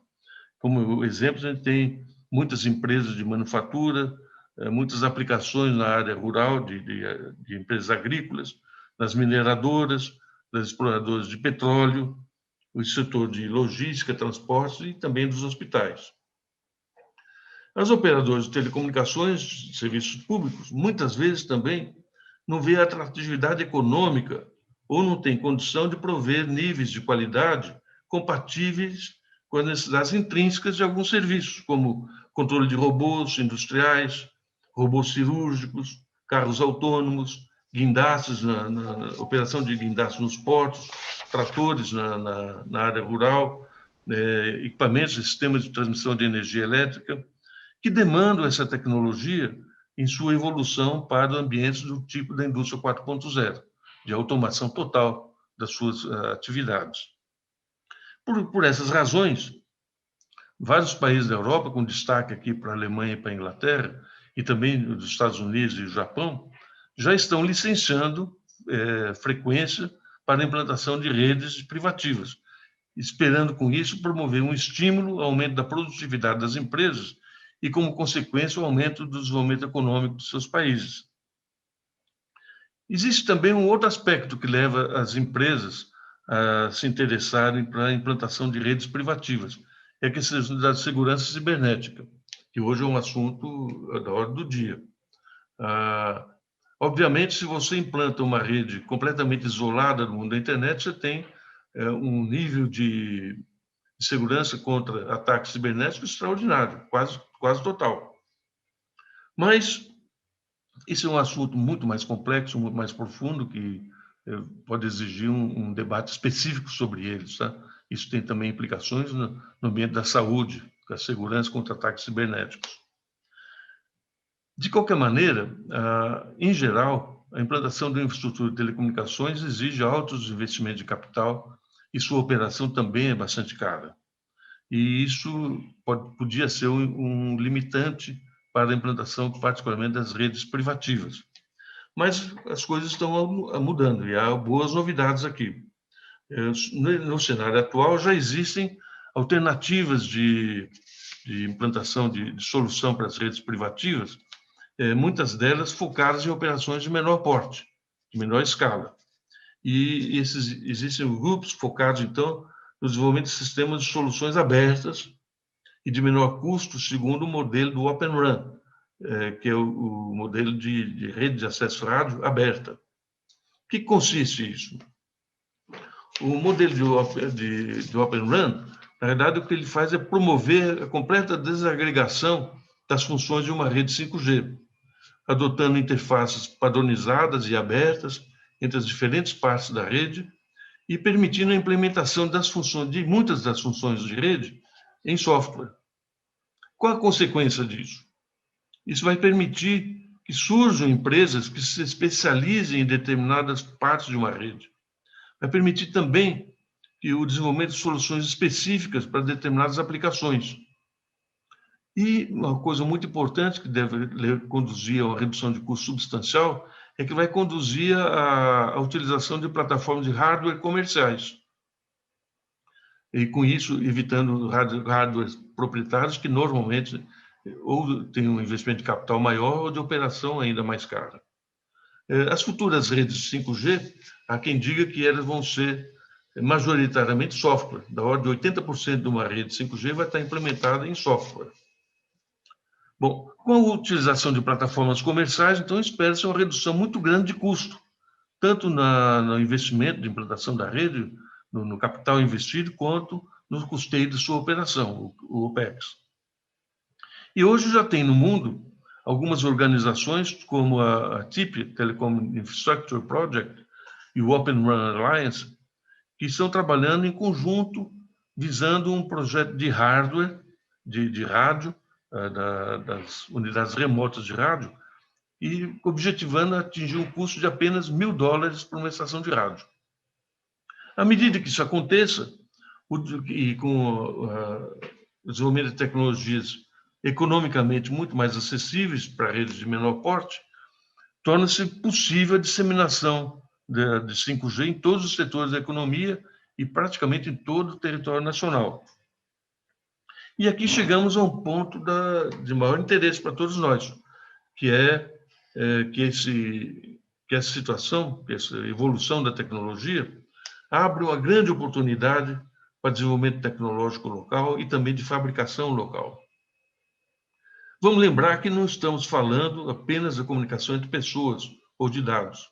Speaker 3: Como exemplo, a gente tem muitas empresas de manufatura, muitas aplicações na área rural de empresas agrícolas, nas mineradoras, das exploradoras de petróleo, o setor de logística, transportes e também dos hospitais. As operadoras de telecomunicações, de serviços públicos, muitas vezes também não vê atratividade econômica ou não tem condição de prover níveis de qualidade compatíveis com as necessidades intrínsecas de alguns serviços, como controle de robôs industriais, robôs cirúrgicos, carros autônomos, guindastes, na operação de guindastes nos portos, tratores na área rural, equipamentos e sistemas de transmissão de energia elétrica, que demandam essa tecnologia em sua evolução para ambientes do tipo da indústria 4.0, de automação total das suas atividades. Por essas razões, vários países da Europa, com destaque aqui para a Alemanha e para a Inglaterra, e também dos Estados Unidos e do Japão, já estão licenciando frequência para a implantação de redes privativas, esperando com isso promover um estímulo ao aumento da produtividade das empresas e, como consequência, o aumento do desenvolvimento econômico dos seus países. Existe também um outro aspecto que leva as empresas a se interessarem para a implantação de redes privativas, é a questão da segurança cibernética, que hoje é um assunto da ordem do dia. Obviamente, se você implanta uma rede completamente isolada do mundo da internet, você tem um nível de segurança contra ataques cibernéticos extraordinário, quase total. Mas isso é um assunto muito mais complexo, muito mais profundo, que pode exigir um debate específico sobre eles. Tá? Isso tem também implicações no ambiente da saúde, com a segurança contra ataques cibernéticos. De qualquer maneira, em geral, a implantação de uma infraestrutura de telecomunicações exige altos investimentos de capital e sua operação também é bastante cara. e isso podia ser um limitante para a implantação, particularmente das redes privativas. Mas as coisas estão mudando, e há boas novidades aqui. No cenário atual, já existem alternativas de implantação de solução para as redes privativas, muitas delas focadas em operações de menor porte, de menor escala. E existem grupos focados, então, no desenvolvimento de sistemas de soluções abertas e de menor custo, segundo o modelo do Open RAN, que é o modelo de rede de acesso rádio aberta. O que consiste isso? O modelo de Open RAN, na verdade, o que ele faz é promover a completa desagregação das funções de uma rede 5G, adotando interfaces padronizadas e abertas entre as diferentes partes da rede e permitindo a implementação de muitas das funções de rede em software. Qual a consequência disso? Isso vai permitir que surjam empresas que se especializem em determinadas partes de uma rede. Vai permitir também que o desenvolvimento de soluções específicas para determinadas aplicações. E uma coisa muito importante que deve conduzir a uma redução de custo substancial é que vai conduzir a utilização de plataformas de hardware comerciais. E, com isso, evitando hardwares proprietários que normalmente ou têm um investimento de capital maior ou de operação ainda mais cara. As futuras redes 5G, há quem diga que elas vão ser majoritariamente software. Da ordem de 80% de uma rede 5G vai estar implementada em software. Bom, com a utilização de plataformas comerciais, então, espera-se uma redução muito grande de custo, tanto no investimento de implantação da rede, no capital investido, quanto no custeio de sua operação, o OPEX. E hoje já tem no mundo algumas organizações, como a TIP, Telecom Infrastructure Project, e o Open RAN Alliance, que estão trabalhando em conjunto, visando um projeto de hardware, de rádio, das unidades remotas de rádio, e objetivando atingir um custo de apenas $1.000 por uma estação de rádio. À medida que isso aconteça, e com o desenvolvimento de tecnologias economicamente muito mais acessíveis para redes de menor porte, torna-se possível a disseminação de 5G em todos os setores da economia e praticamente em todo o território nacional. E aqui chegamos a um ponto de maior interesse para todos nós, que é que essa situação, que essa evolução da tecnologia, abre uma grande oportunidade para desenvolvimento tecnológico local e também de fabricação local. Vamos lembrar que não estamos falando apenas da comunicação entre pessoas ou de dados.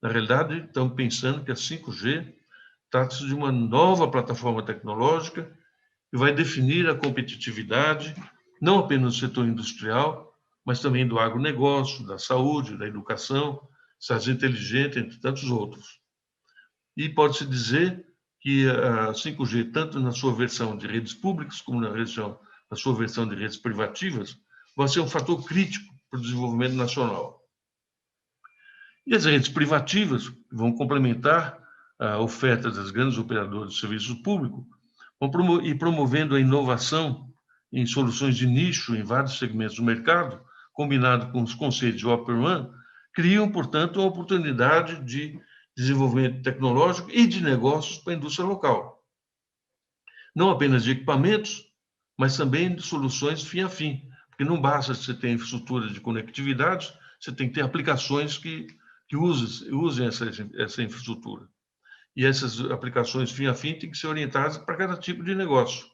Speaker 3: Na realidade, estamos pensando que a 5G trata-se de uma nova plataforma tecnológica que vai definir a competitividade, não apenas do setor industrial, mas também do agronegócio, da saúde, da educação, cidades inteligentes, entre tantos outros. E pode-se dizer que a 5G, tanto na sua versão de redes públicas, como na sua versão de redes privativas, vai ser um fator crítico para o desenvolvimento nacional. E as redes privativas vão complementar a oferta das grandes operadoras de serviços públicos, vão ir promovendo a inovação em soluções de nicho em vários segmentos do mercado, combinado com os conceitos de Open RAN, criam, portanto, uma oportunidade de desenvolvimento tecnológico e de negócios para a indústria local. Não apenas de equipamentos, mas também de soluções fim a fim, porque não basta você ter infraestrutura de conectividade, você tem que ter aplicações que usem essa infraestrutura. E essas aplicações fim a fim têm que ser orientadas para cada tipo de negócio.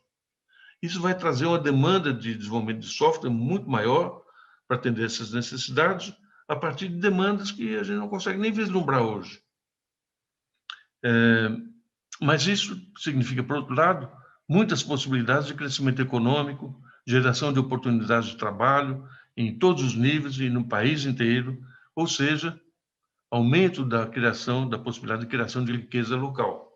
Speaker 3: Isso vai trazer uma demanda de desenvolvimento de software muito maior para atender essas necessidades, a partir de demandas que a gente não consegue nem vislumbrar hoje. Mas isso significa, por outro lado, muitas possibilidades de crescimento econômico, geração de oportunidades de trabalho em todos os níveis e no país inteiro, ou seja, aumento da possibilidade de criação de riqueza local.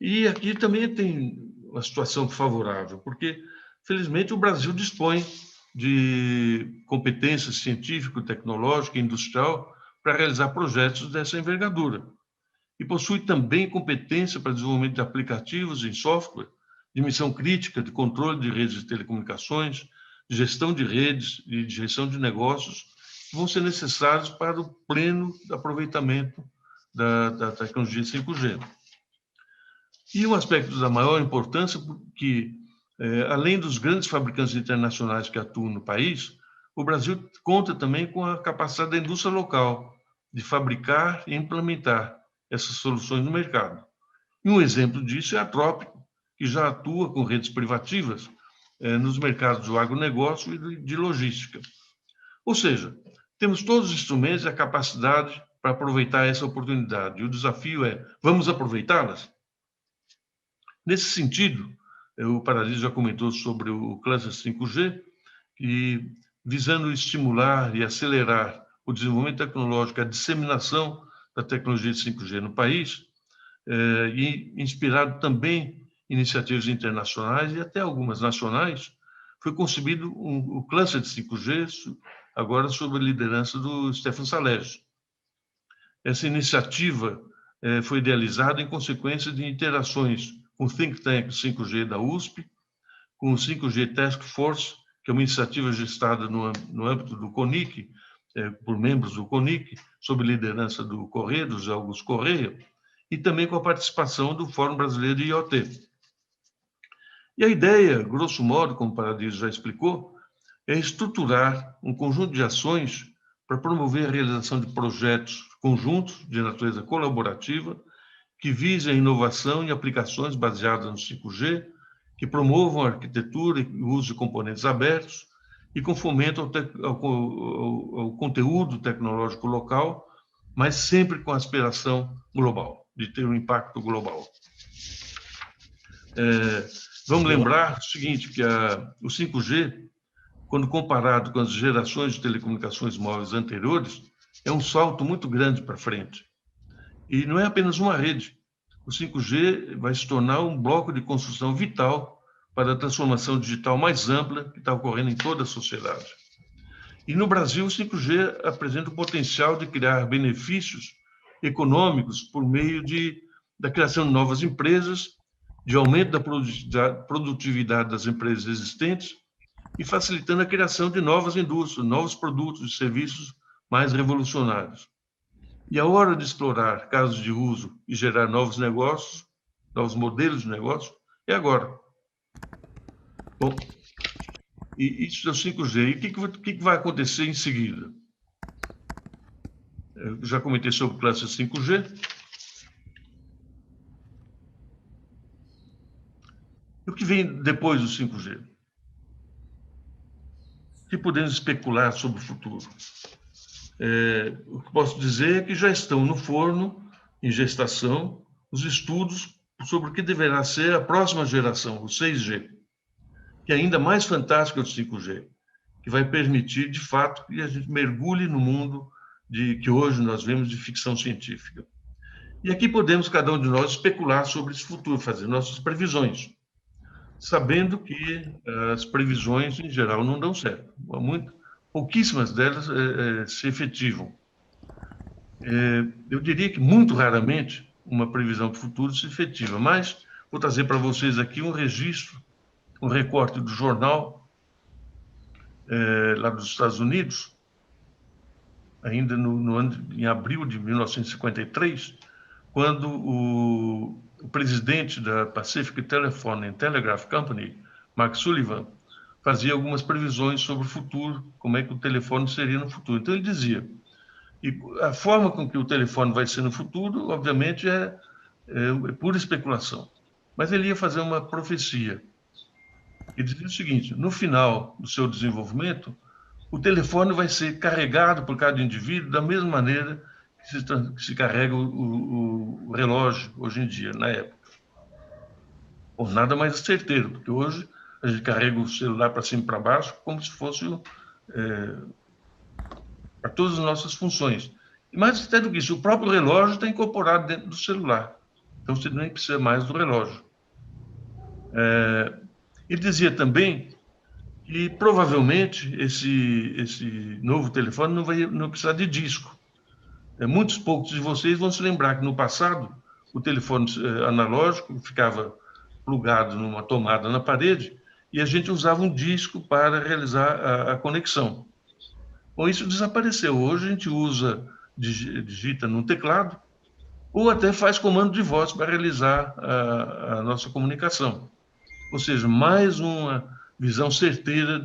Speaker 3: E aqui também tem uma situação favorável, porque, felizmente, o Brasil dispõe de competência científica, tecnológica e industrial para realizar projetos dessa envergadura. E possui também competência para desenvolvimento de aplicativos em software de missão crítica, de controle de redes de telecomunicações, de gestão de redes e de gestão de negócios, que vão ser necessários para o pleno aproveitamento da tecnologia 5G. E um aspecto da maior importância, porque, além dos grandes fabricantes internacionais que atuam no país, o Brasil conta também com a capacidade da indústria local de fabricar e implementar essas soluções no mercado. E um exemplo disso é a Trópico, que já atua com redes privativas nos mercados do agronegócio e de logística. Ou seja, temos todos os instrumentos e a capacidade para aproveitar essa oportunidade. E o desafio é, vamos aproveitá-las? Nesse sentido, o Paradiso já comentou sobre o Cluster 5G, e visando estimular e acelerar o desenvolvimento tecnológico, a disseminação da tecnologia de 5G no país, e inspirado também em iniciativas internacionais e até algumas nacionais, foi concebido o cluster de 5G, agora sob a liderança do Stefan Salege. Essa iniciativa foi idealizada em consequência de interações com o Think Tank 5G da USP, com o 5G Task Force, que é uma iniciativa gestada no âmbito do CONIC, por membros do CONIC, sob liderança do Correia, do José Augusto Correia, e também com a participação do Fórum Brasileiro de IoT. E a ideia, grosso modo, como o Paradiso já explicou, é estruturar um conjunto de ações para promover a realização de projetos conjuntos de natureza colaborativa que visem a inovação em aplicações baseadas no 5G, que promovam a arquitetura e o uso de componentes abertos e com fomento ao conteúdo tecnológico local, mas sempre com aspiração global, de ter um impacto global. Vamos lembrar o seguinte, que o 5G, quando comparado com as gerações de telecomunicações móveis anteriores, é um salto muito grande para frente. E não é apenas uma rede. O 5G vai se tornar um bloco de construção vital para a transformação digital mais ampla que está ocorrendo em toda a sociedade. E no Brasil, o 5G apresenta o potencial de criar benefícios econômicos por meio da criação de novas empresas, de aumento da produtividade das empresas existentes e facilitando a criação de novas indústrias, novos produtos e serviços mais revolucionários. E a hora de explorar casos de uso e gerar novos negócios, novos modelos de negócio, é agora. Bom, e isso é o 5G. E o que vai acontecer em seguida? Eu já comentei sobre o cluster 5G. E o que vem depois do 5G? O que podemos especular sobre o futuro? O que posso dizer é que já estão no forno, em gestação, os estudos sobre o que deverá ser a próxima geração, o 6G, que é ainda mais fantástica do 5G, que vai permitir, de fato, que a gente mergulhe no mundo que hoje nós vemos de ficção científica. E aqui podemos, cada um de nós, especular sobre esse futuro, fazer nossas previsões, sabendo que as previsões, em geral, não dão certo. Pouquíssimas delas se efetivam. Eu diria que, muito raramente, uma previsão para o futuro se efetiva, mas vou trazer para vocês aqui um registro, um recorte do jornal, lá dos Estados Unidos, ainda em abril de 1953, quando o presidente da Pacific Telephone and Telegraph Company, Mark Sullivan, fazia algumas previsões sobre o futuro, como é que o telefone seria no futuro. Então, ele dizia, e a forma com que o telefone vai ser no futuro, obviamente, é pura especulação. Mas ele ia fazer uma profecia. Ele dizia o seguinte, no final do seu desenvolvimento, o telefone vai ser carregado por cada indivíduo da mesma maneira que se carrega o relógio hoje em dia, na época. Bom, nada mais certeiro, porque hoje a gente carrega o celular para cima e para baixo como se fosse para todas as nossas funções. E mais até do que isso, o próprio relógio está incorporado dentro do celular. Então, você nem precisa mais do relógio. Ele dizia também que, provavelmente, esse novo telefone não vai precisar de disco. Muitos poucos de vocês vão se lembrar que, no passado, o telefone analógico ficava plugado numa tomada na parede, e a gente usava um disco para realizar a conexão. Bom, isso desapareceu. Hoje a gente digita no teclado, ou até faz comando de voz para realizar a nossa comunicação. Ou seja, mais uma visão certeira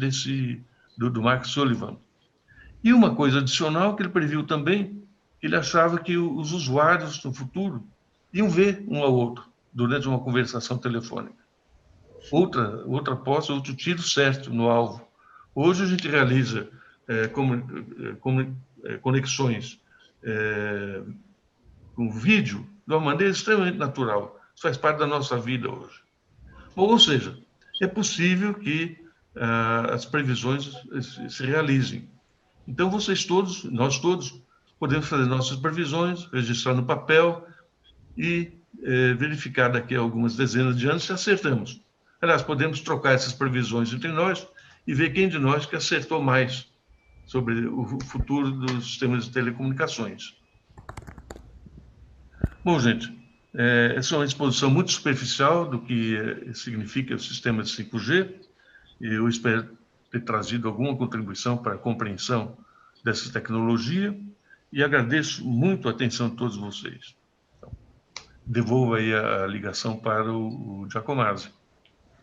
Speaker 3: do Mark Sullivan. E uma coisa adicional que ele previu também, ele achava que os usuários no futuro iam ver um ao outro durante uma conversação telefônica. Outra aposta, outro tiro certo no alvo. Hoje a gente realiza conexões com vídeo de uma maneira extremamente natural. Isso faz parte da nossa vida hoje. Bom, ou seja, é possível que as previsões se realizem. Então, nós todos, podemos fazer nossas previsões, registrar no papel e verificar daqui a algumas dezenas de anos se acertamos. Aliás, podemos trocar essas previsões entre nós e ver quem de nós que acertou mais sobre o futuro dos sistemas de telecomunicações. Bom, gente, essa é uma exposição muito superficial do que significa o sistema de 5G. Eu espero ter trazido alguma contribuição para a compreensão dessa tecnologia e agradeço muito a atenção de todos vocês. Então, devolvo aí a ligação para o Giacomazzi.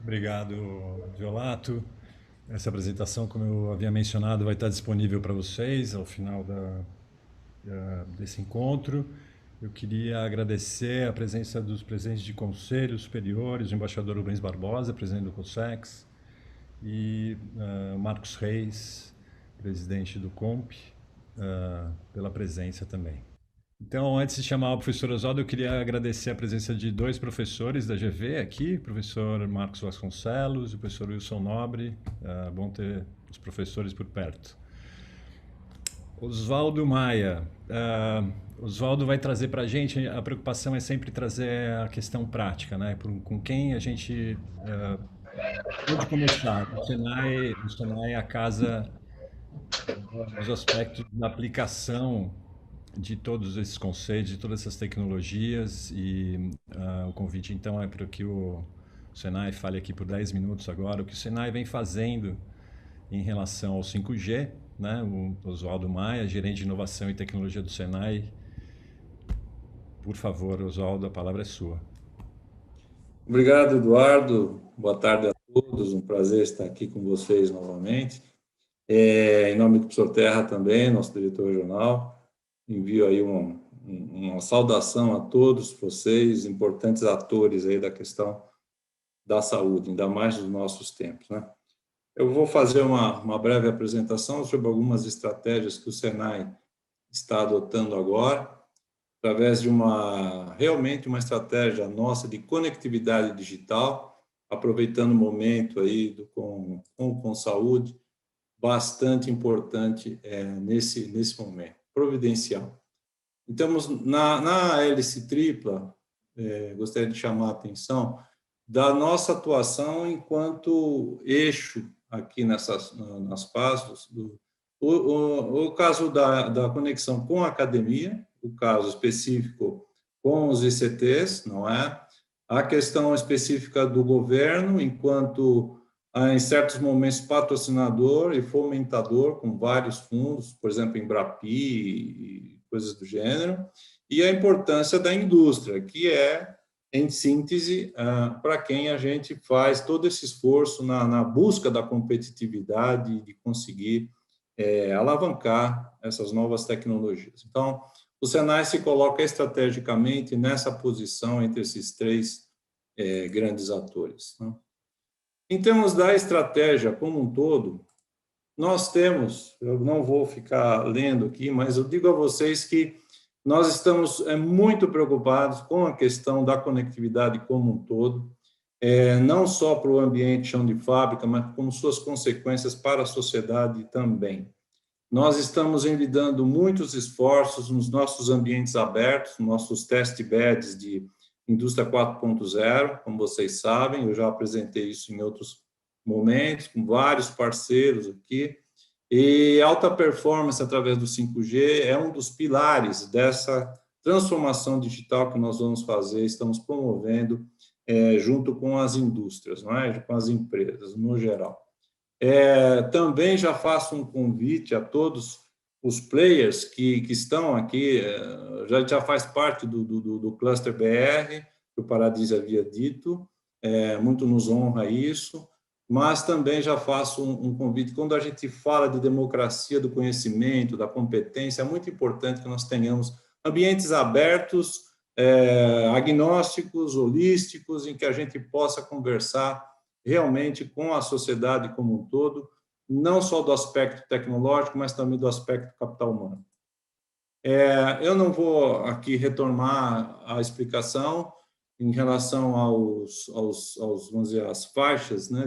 Speaker 4: Obrigado, Violato. Essa apresentação, como eu havia mencionado, vai estar disponível para vocês ao final desse encontro. Eu queria agradecer a presença dos presidentes de conselhos superiores, o embaixador Rubens Barbosa, presidente do COSEX, e Marcos Reis, presidente do COMP, pela presença também. Então, antes de chamar o professor Oswaldo, eu queria agradecer a presença de dois professores da GV aqui, o professor Marcos Vasconcelos e o professor Wilson Nobre. Bom ter os professores por perto. Oswaldo Maia. Oswaldo vai trazer para a gente, a preocupação é sempre trazer a questão prática, né? Com quem a gente pode começar. O Senai é a casa dos aspectos da aplicação de todos esses conceitos, de todas essas tecnologias, e o convite então é para que o Senai fale aqui por 10 minutos agora, o que o Senai vem fazendo em relação ao 5G, né? O Oswaldo Maia, gerente de inovação e tecnologia do Senai. Por favor, Oswaldo, a palavra é sua.
Speaker 6: Obrigado, Eduardo. Boa tarde a todos, um prazer estar aqui com vocês novamente. Em nome do professor Terra também, nosso diretor regional, envio aí uma saudação a todos vocês, importantes atores aí da questão da saúde, ainda mais nos nossos tempos, né? Eu vou fazer uma breve apresentação sobre algumas estratégias que o Senai está adotando agora, através de realmente uma estratégia nossa de conectividade digital, aproveitando o momento aí com saúde, bastante importante nesse momento, providencial. Então, na hélice tripla, gostaria de chamar a atenção da nossa atuação enquanto eixo aqui nas passos, o caso da conexão com a academia, o caso específico com os ICTs, não é? A questão específica do governo, enquanto, em certos momentos, patrocinador e fomentador, com vários fundos, por exemplo, Embrapi e coisas do gênero, e a importância da indústria, que é, em síntese, para quem a gente faz todo esse esforço na busca da competitividade, de conseguir alavancar essas novas tecnologias. Então, o Senai se coloca estrategicamente nessa posição entre esses três grandes atores, né? Em termos da estratégia como um todo, nós temos, eu não vou ficar lendo aqui, mas eu digo a vocês que nós estamos muito preocupados com a questão da conectividade como um todo, não só para o ambiente chão de fábrica, mas como suas consequências para a sociedade também. Nós estamos envidando muitos esforços nos nossos ambientes abertos, nossos test beds de indústria 4.0, como vocês sabem, eu já apresentei isso em outros momentos, com vários parceiros aqui, e alta performance através do 5G é um dos pilares dessa transformação digital que nós vamos fazer, estamos promovendo junto com as indústrias, não é? Com as empresas, no geral. Também já faço um convite a todos os players que estão aqui, já faz parte do Cluster BR, que o Paradis havia dito, muito nos honra isso, mas também já faço um convite. Quando a gente fala de democracia do conhecimento, da competência, é muito importante que nós tenhamos ambientes abertos, agnósticos, holísticos, em que a gente possa conversar realmente com a sociedade como um todo, não só do aspecto tecnológico, mas também do aspecto capital humano. Eu não vou aqui retomar a explicação em relação vamos dizer, às faixas, né,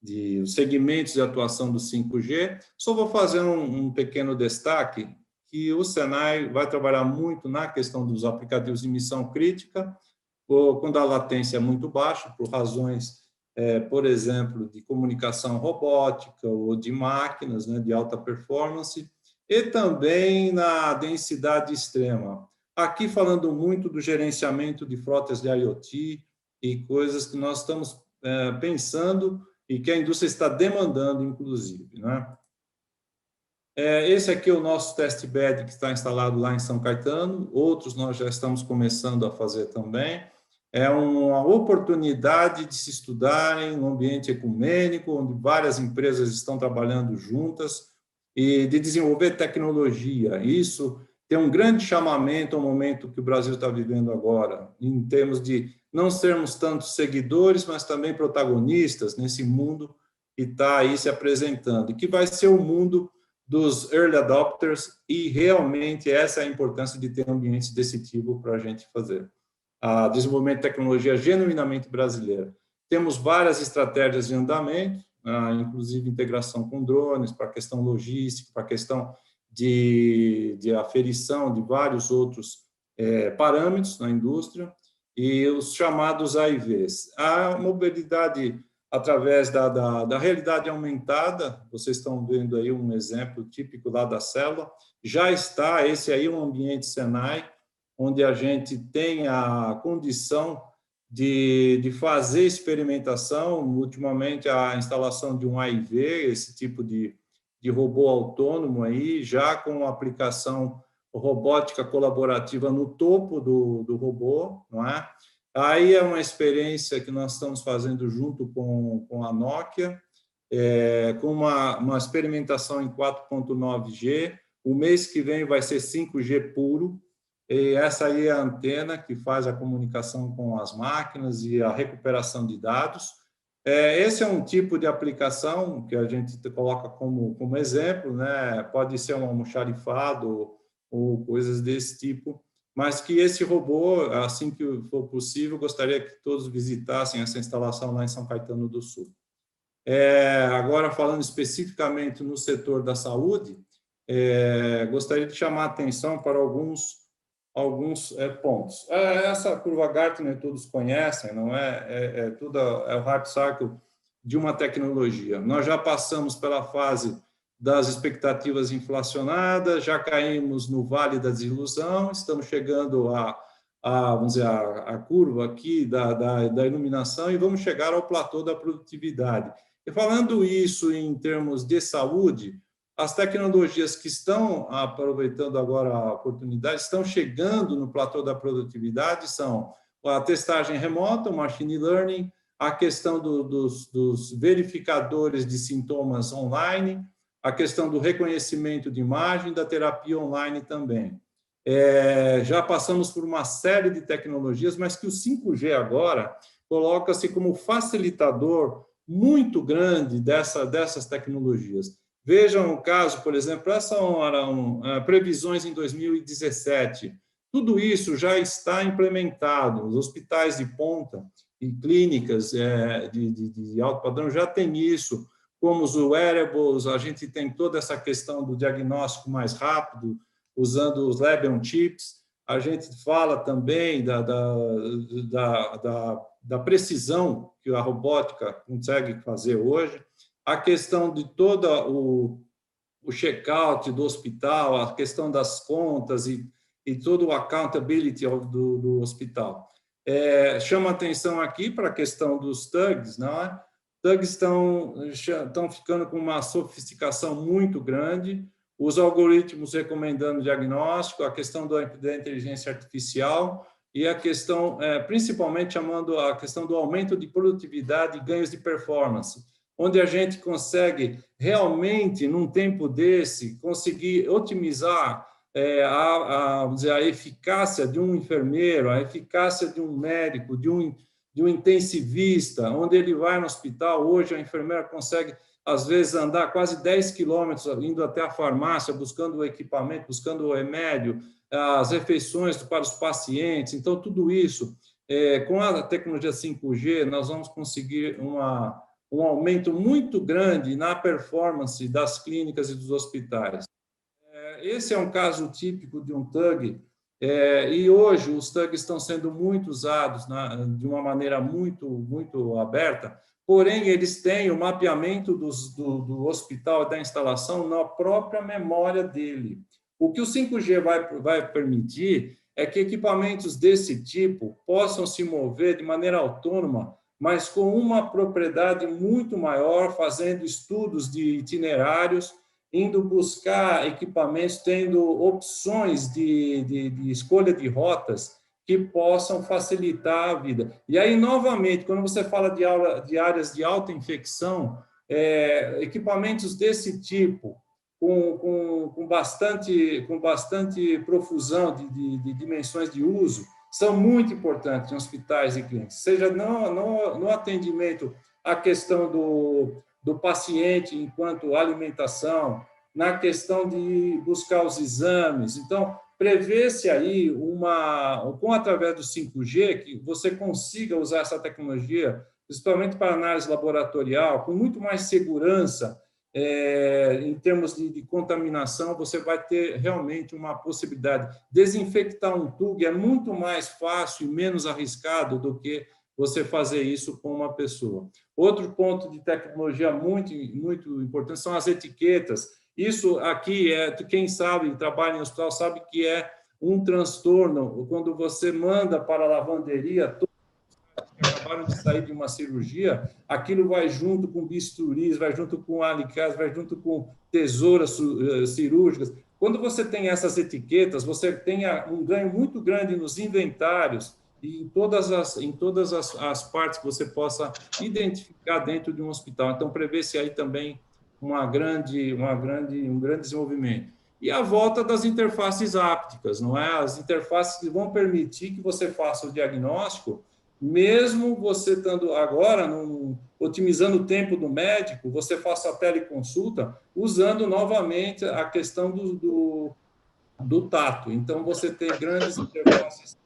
Speaker 6: de segmentos de atuação do 5G, só vou fazer um pequeno destaque, que o Senai vai trabalhar muito na questão dos aplicativos de missão crítica, quando a latência é muito baixa, por razões, por exemplo, de comunicação robótica ou de máquinas, né, de alta performance, e também na densidade extrema. Aqui falando muito do gerenciamento de frotas de IoT e coisas que nós estamos pensando e que a indústria está demandando, inclusive, né? Esse aqui é o nosso test bed que está instalado lá em São Caetano, outros nós já estamos começando a fazer também. É uma oportunidade de se estudar em um ambiente ecumênico, onde várias empresas estão trabalhando juntas, e de desenvolver tecnologia. Isso tem um grande chamamento ao momento que o Brasil está vivendo agora, em termos de não sermos tantos seguidores, mas também protagonistas nesse mundo que está aí se apresentando, e que vai ser o mundo dos early adopters, e realmente essa é a importância de ter ambientes desse tipo para a gente fazer. Desenvolvimento de tecnologia genuinamente brasileira. Temos várias estratégias em andamento, inclusive integração com drones, para a questão logística, para a questão de aferição de vários outros parâmetros na indústria, e os chamados AIVs. A mobilidade através da realidade aumentada, vocês estão vendo aí um exemplo típico lá da célula, já está, esse aí é um ambiente Senai, onde a gente tem a condição de fazer experimentação, ultimamente a instalação de um AIV, esse tipo de robô autônomo aí, já com aplicação robótica colaborativa no topo do robô, não é? Aí é uma experiência que nós estamos fazendo junto com a Nokia, com uma experimentação em 4.9G, o mês que vem vai ser 5G puro, e essa aí é a antena que faz a comunicação com as máquinas e a recuperação de dados. Esse é um tipo de aplicação que a gente coloca como exemplo, né? Pode ser um almoxarifado ou coisas desse tipo, mas que esse robô, assim que for possível, gostaria que todos visitassem essa instalação lá em São Caetano do Sul. Agora, falando especificamente no setor da saúde, gostaria de chamar a atenção para alguns pontos. Essa curva Gartner todos conhecem, não é? Tudo é o hype cycle de uma tecnologia. Nós já passamos pela fase das expectativas inflacionadas, já caímos no vale da desilusão, estamos chegando vamos dizer, a curva aqui da iluminação e vamos chegar ao platô da produtividade. E falando isso em termos de saúde, as tecnologias que estão aproveitando agora a oportunidade, estão chegando no platô da produtividade, são a testagem remota, o machine learning, a questão dos verificadores de sintomas online, a questão do reconhecimento de imagem, da terapia online também. Já passamos por uma série de tecnologias, mas que o 5G agora coloca-se como facilitador muito grande dessas tecnologias. Vejam o caso, por exemplo, essas eram previsões em 2017. Tudo isso já está implementado. Os hospitais de ponta e clínicas de alto padrão já têm isso. Como os wearables, a gente tem toda essa questão do diagnóstico mais rápido, usando os lab-on-chips. A gente fala também da precisão que a robótica consegue fazer hoje. A questão de todo o check-out do hospital, a questão das contas e todo o accountability do hospital. Chama atenção aqui para a questão dos TUGs, não é? TUGs estão ficando com uma sofisticação muito grande, os algoritmos recomendando diagnóstico, a questão da inteligência artificial e a questão, principalmente chamando a questão do aumento de produtividade e ganhos de performance, onde a gente consegue realmente, num tempo desse, conseguir otimizar vamos dizer, a eficácia de um enfermeiro, a eficácia de um médico, de um intensivista, onde ele vai no hospital. Hoje a enfermeira consegue, às vezes, andar quase 10 quilômetros indo até a farmácia, buscando o equipamento, buscando o remédio, as refeições para os pacientes. Então, tudo isso, com a tecnologia 5G, nós vamos conseguir um aumento muito grande na performance das clínicas e dos hospitais. Esse é um caso típico de um TUG, e hoje os TUGs estão sendo muito usados de uma maneira muito, muito aberta, porém, eles têm o mapeamento do hospital e da instalação na própria memória dele. O que o 5G vai permitir é que equipamentos desse tipo possam se mover de maneira autônoma, mas com uma propriedade muito maior, fazendo estudos de itinerários, indo buscar equipamentos, tendo opções de escolha de rotas que possam facilitar a vida. E aí, novamente, quando você fala de áreas de alta infecção, equipamentos desse tipo, com bastante profusão de dimensões de uso, são muito importantes em hospitais e clínicas, seja no atendimento à questão do paciente enquanto alimentação, na questão de buscar os exames. Então, prevê-se aí através do 5G, que você consiga usar essa tecnologia, principalmente para análise laboratorial, com muito mais segurança, em termos de contaminação, você vai ter realmente uma possibilidade. Desinfectar um TUG é muito mais fácil e menos arriscado do que você fazer isso com uma pessoa. Outro ponto de tecnologia muito, muito importante são as etiquetas. Isso aqui, quem sabe, trabalha em hospital, sabe que é um transtorno. Quando você manda para a lavanderia, todos que acabaram de sair de uma cirurgia, aquilo vai junto com bisturis, vai junto com alicates, vai junto com tesouras cirúrgicas. Quando você tem essas etiquetas, você tem um ganho muito grande nos inventários, e em todas as partes que você possa identificar dentro de um hospital. Então, prevê-se aí também um grande desenvolvimento. E a volta das interfaces ápticas, não é? As interfaces que vão permitir que você faça o diagnóstico, mesmo você estando agora otimizando o tempo do médico, você faça a teleconsulta, usando novamente a questão do tato. Então, você tem grandes interfaces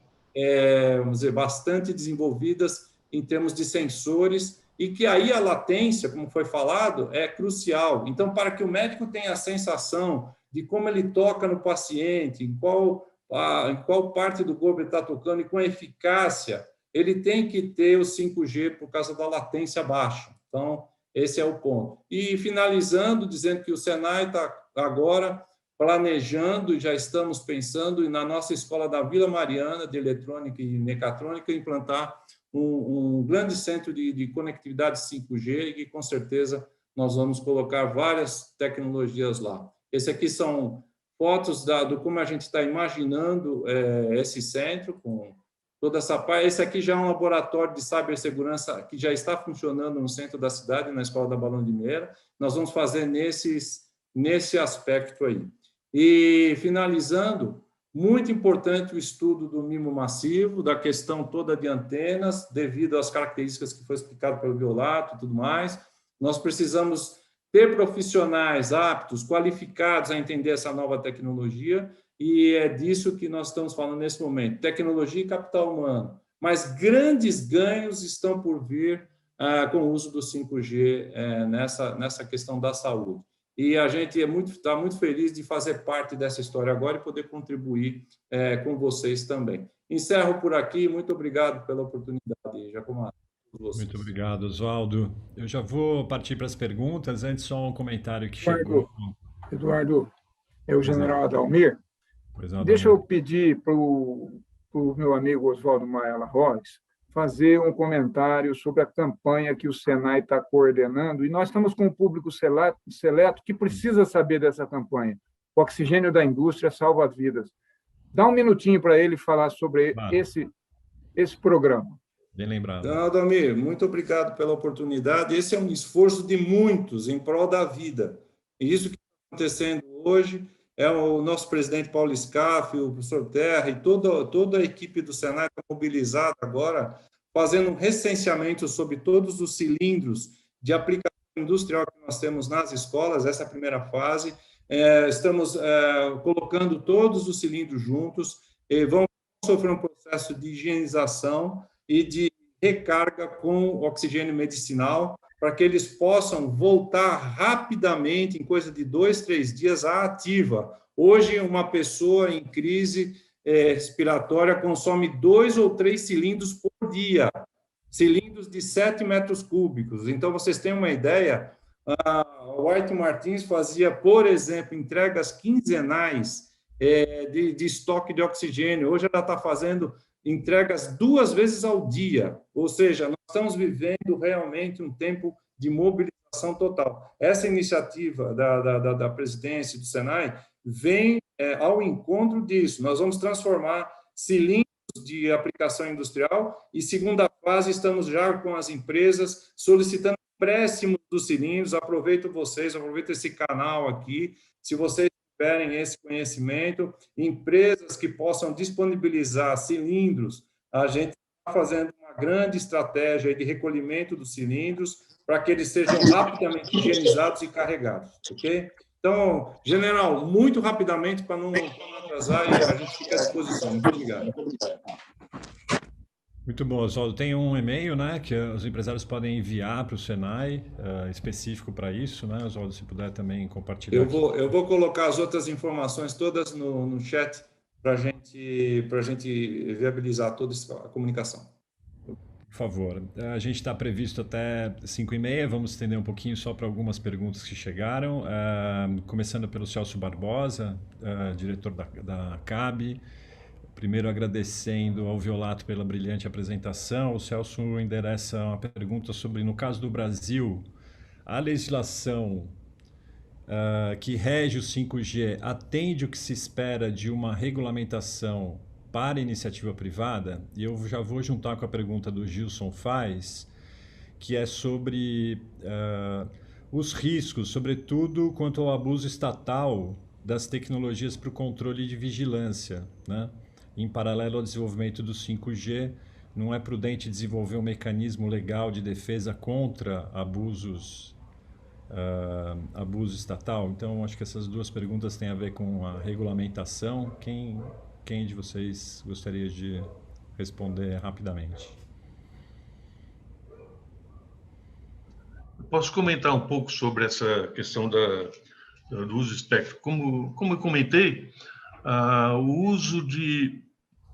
Speaker 6: vamos dizer, bastante desenvolvidas em termos de sensores, e que aí a latência, como foi falado, é crucial. Então, para que o médico tenha a sensação de como ele toca no paciente, em qual parte do corpo ele está tocando e com eficácia, ele tem que ter o 5G por causa da latência baixa. Então, esse é o ponto. E finalizando, dizendo que o Senai está agora planejando, e já estamos pensando, na nossa escola da Vila Mariana, de eletrônica e mecatrônica, implantar um grande centro de conectividade 5G, e que, com certeza, nós vamos colocar várias tecnologias lá. Esse aqui são fotos do como a gente está imaginando esse centro, com toda essa parte. Esse aqui já é um laboratório de cibersegurança que já está funcionando no centro da cidade, na Escola da Balão de Meira. Nós vamos fazer nesse aspecto aí. E, finalizando, muito importante o estudo do MIMO massivo, da questão toda de antenas, devido às características que foi explicado pelo Violato e tudo mais. Nós precisamos ter profissionais aptos, qualificados a entender essa nova tecnologia, e é disso que nós estamos falando nesse momento, tecnologia e capital humano. Mas grandes ganhos estão por vir com o uso do 5G nessa questão da saúde. E a gente está muito feliz de fazer parte dessa história agora e poder contribuir com vocês também. Encerro por aqui. Muito obrigado pela oportunidade, Jacomar.
Speaker 4: Muito obrigado, Oswaldo. Eu já vou partir para as perguntas. Antes, só um comentário que chegou.
Speaker 7: Eduardo, é o general Adalmir.
Speaker 4: Pois não,
Speaker 7: Deixa eu pedir para o o meu amigo Oswaldo Maela Roes fazer um comentário sobre a campanha que o Senai está coordenando, e nós estamos com um público seleto que precisa saber dessa campanha. O oxigênio da indústria salva vidas. Dá um minutinho para ele falar sobre esse programa.
Speaker 4: Bem lembrado.
Speaker 6: Então, Aldamir, muito obrigado pela oportunidade. Esse é um esforço de muitos em prol da vida. E isso que está acontecendo hoje é o nosso presidente Paulo Scaff, o professor Terra e toda a equipe do Senai está mobilizada agora, fazendo um recenseamento sobre todos os cilindros de aplicação industrial que nós temos nas escolas, essa é a primeira fase. Estamos colocando todos os cilindros juntos, e vão sofrer um processo de higienização e de recarga com oxigênio medicinal, para que eles possam voltar rapidamente, em coisa de 2, 3 dias, à ativa. Hoje, uma pessoa em crise respiratória consome 2 ou 3 cilindros por dia, cilindros de 7 metros cúbicos. Então, vocês têm uma ideia, a White Martins fazia, por exemplo, entregas quinzenais de estoque de oxigênio. Hoje ela está fazendo entregas 2 vezes ao dia, ou seja, nós estamos vivendo realmente um tempo de mobilização total. Essa iniciativa da presidência do Senai vem ao encontro disso. Nós vamos transformar cilindros de aplicação industrial e, segunda fase, estamos já com as empresas solicitando empréstimos dos cilindros. Aproveito esse canal aqui, se vocês tiverem esse conhecimento, empresas que possam disponibilizar cilindros, a gente está fazendo uma grande estratégia de recolhimento dos cilindros para que eles sejam rapidamente higienizados e carregados, ok? Então, general, muito rapidamente, para não atrasar, e a gente fica à disposição. Muito obrigado.
Speaker 4: Muito bom, Oswaldo. Tem um e-mail, né, que os empresários podem enviar para o Senai, específico para isso, né, Oswaldo, se puder também compartilhar.
Speaker 6: Eu vou colocar as outras informações todas no chat para a gente viabilizar toda a comunicação.
Speaker 4: Por favor. A gente está previsto até 5h30, vamos estender um pouquinho só para algumas perguntas que chegaram, começando pelo Celso Barbosa, diretor da CAB. Primeiro, agradecendo ao Violato pela brilhante apresentação. O Celso endereça uma pergunta sobre, no caso do Brasil, a legislação que rege o 5G atende o que se espera de uma regulamentação para iniciativa privada? E eu já vou juntar com a pergunta do Gilson Faz, que é sobre os riscos, sobretudo quanto ao abuso estatal das tecnologias para o controle de vigilância, né? Em paralelo ao desenvolvimento do 5G, não é prudente desenvolver um mecanismo legal de defesa contra abuso estatal? Então, acho que essas duas perguntas têm a ver com a regulamentação. Quem de vocês gostaria de responder rapidamente?
Speaker 3: Posso comentar um pouco sobre essa questão do uso de espectro? Como eu comentei, o uso de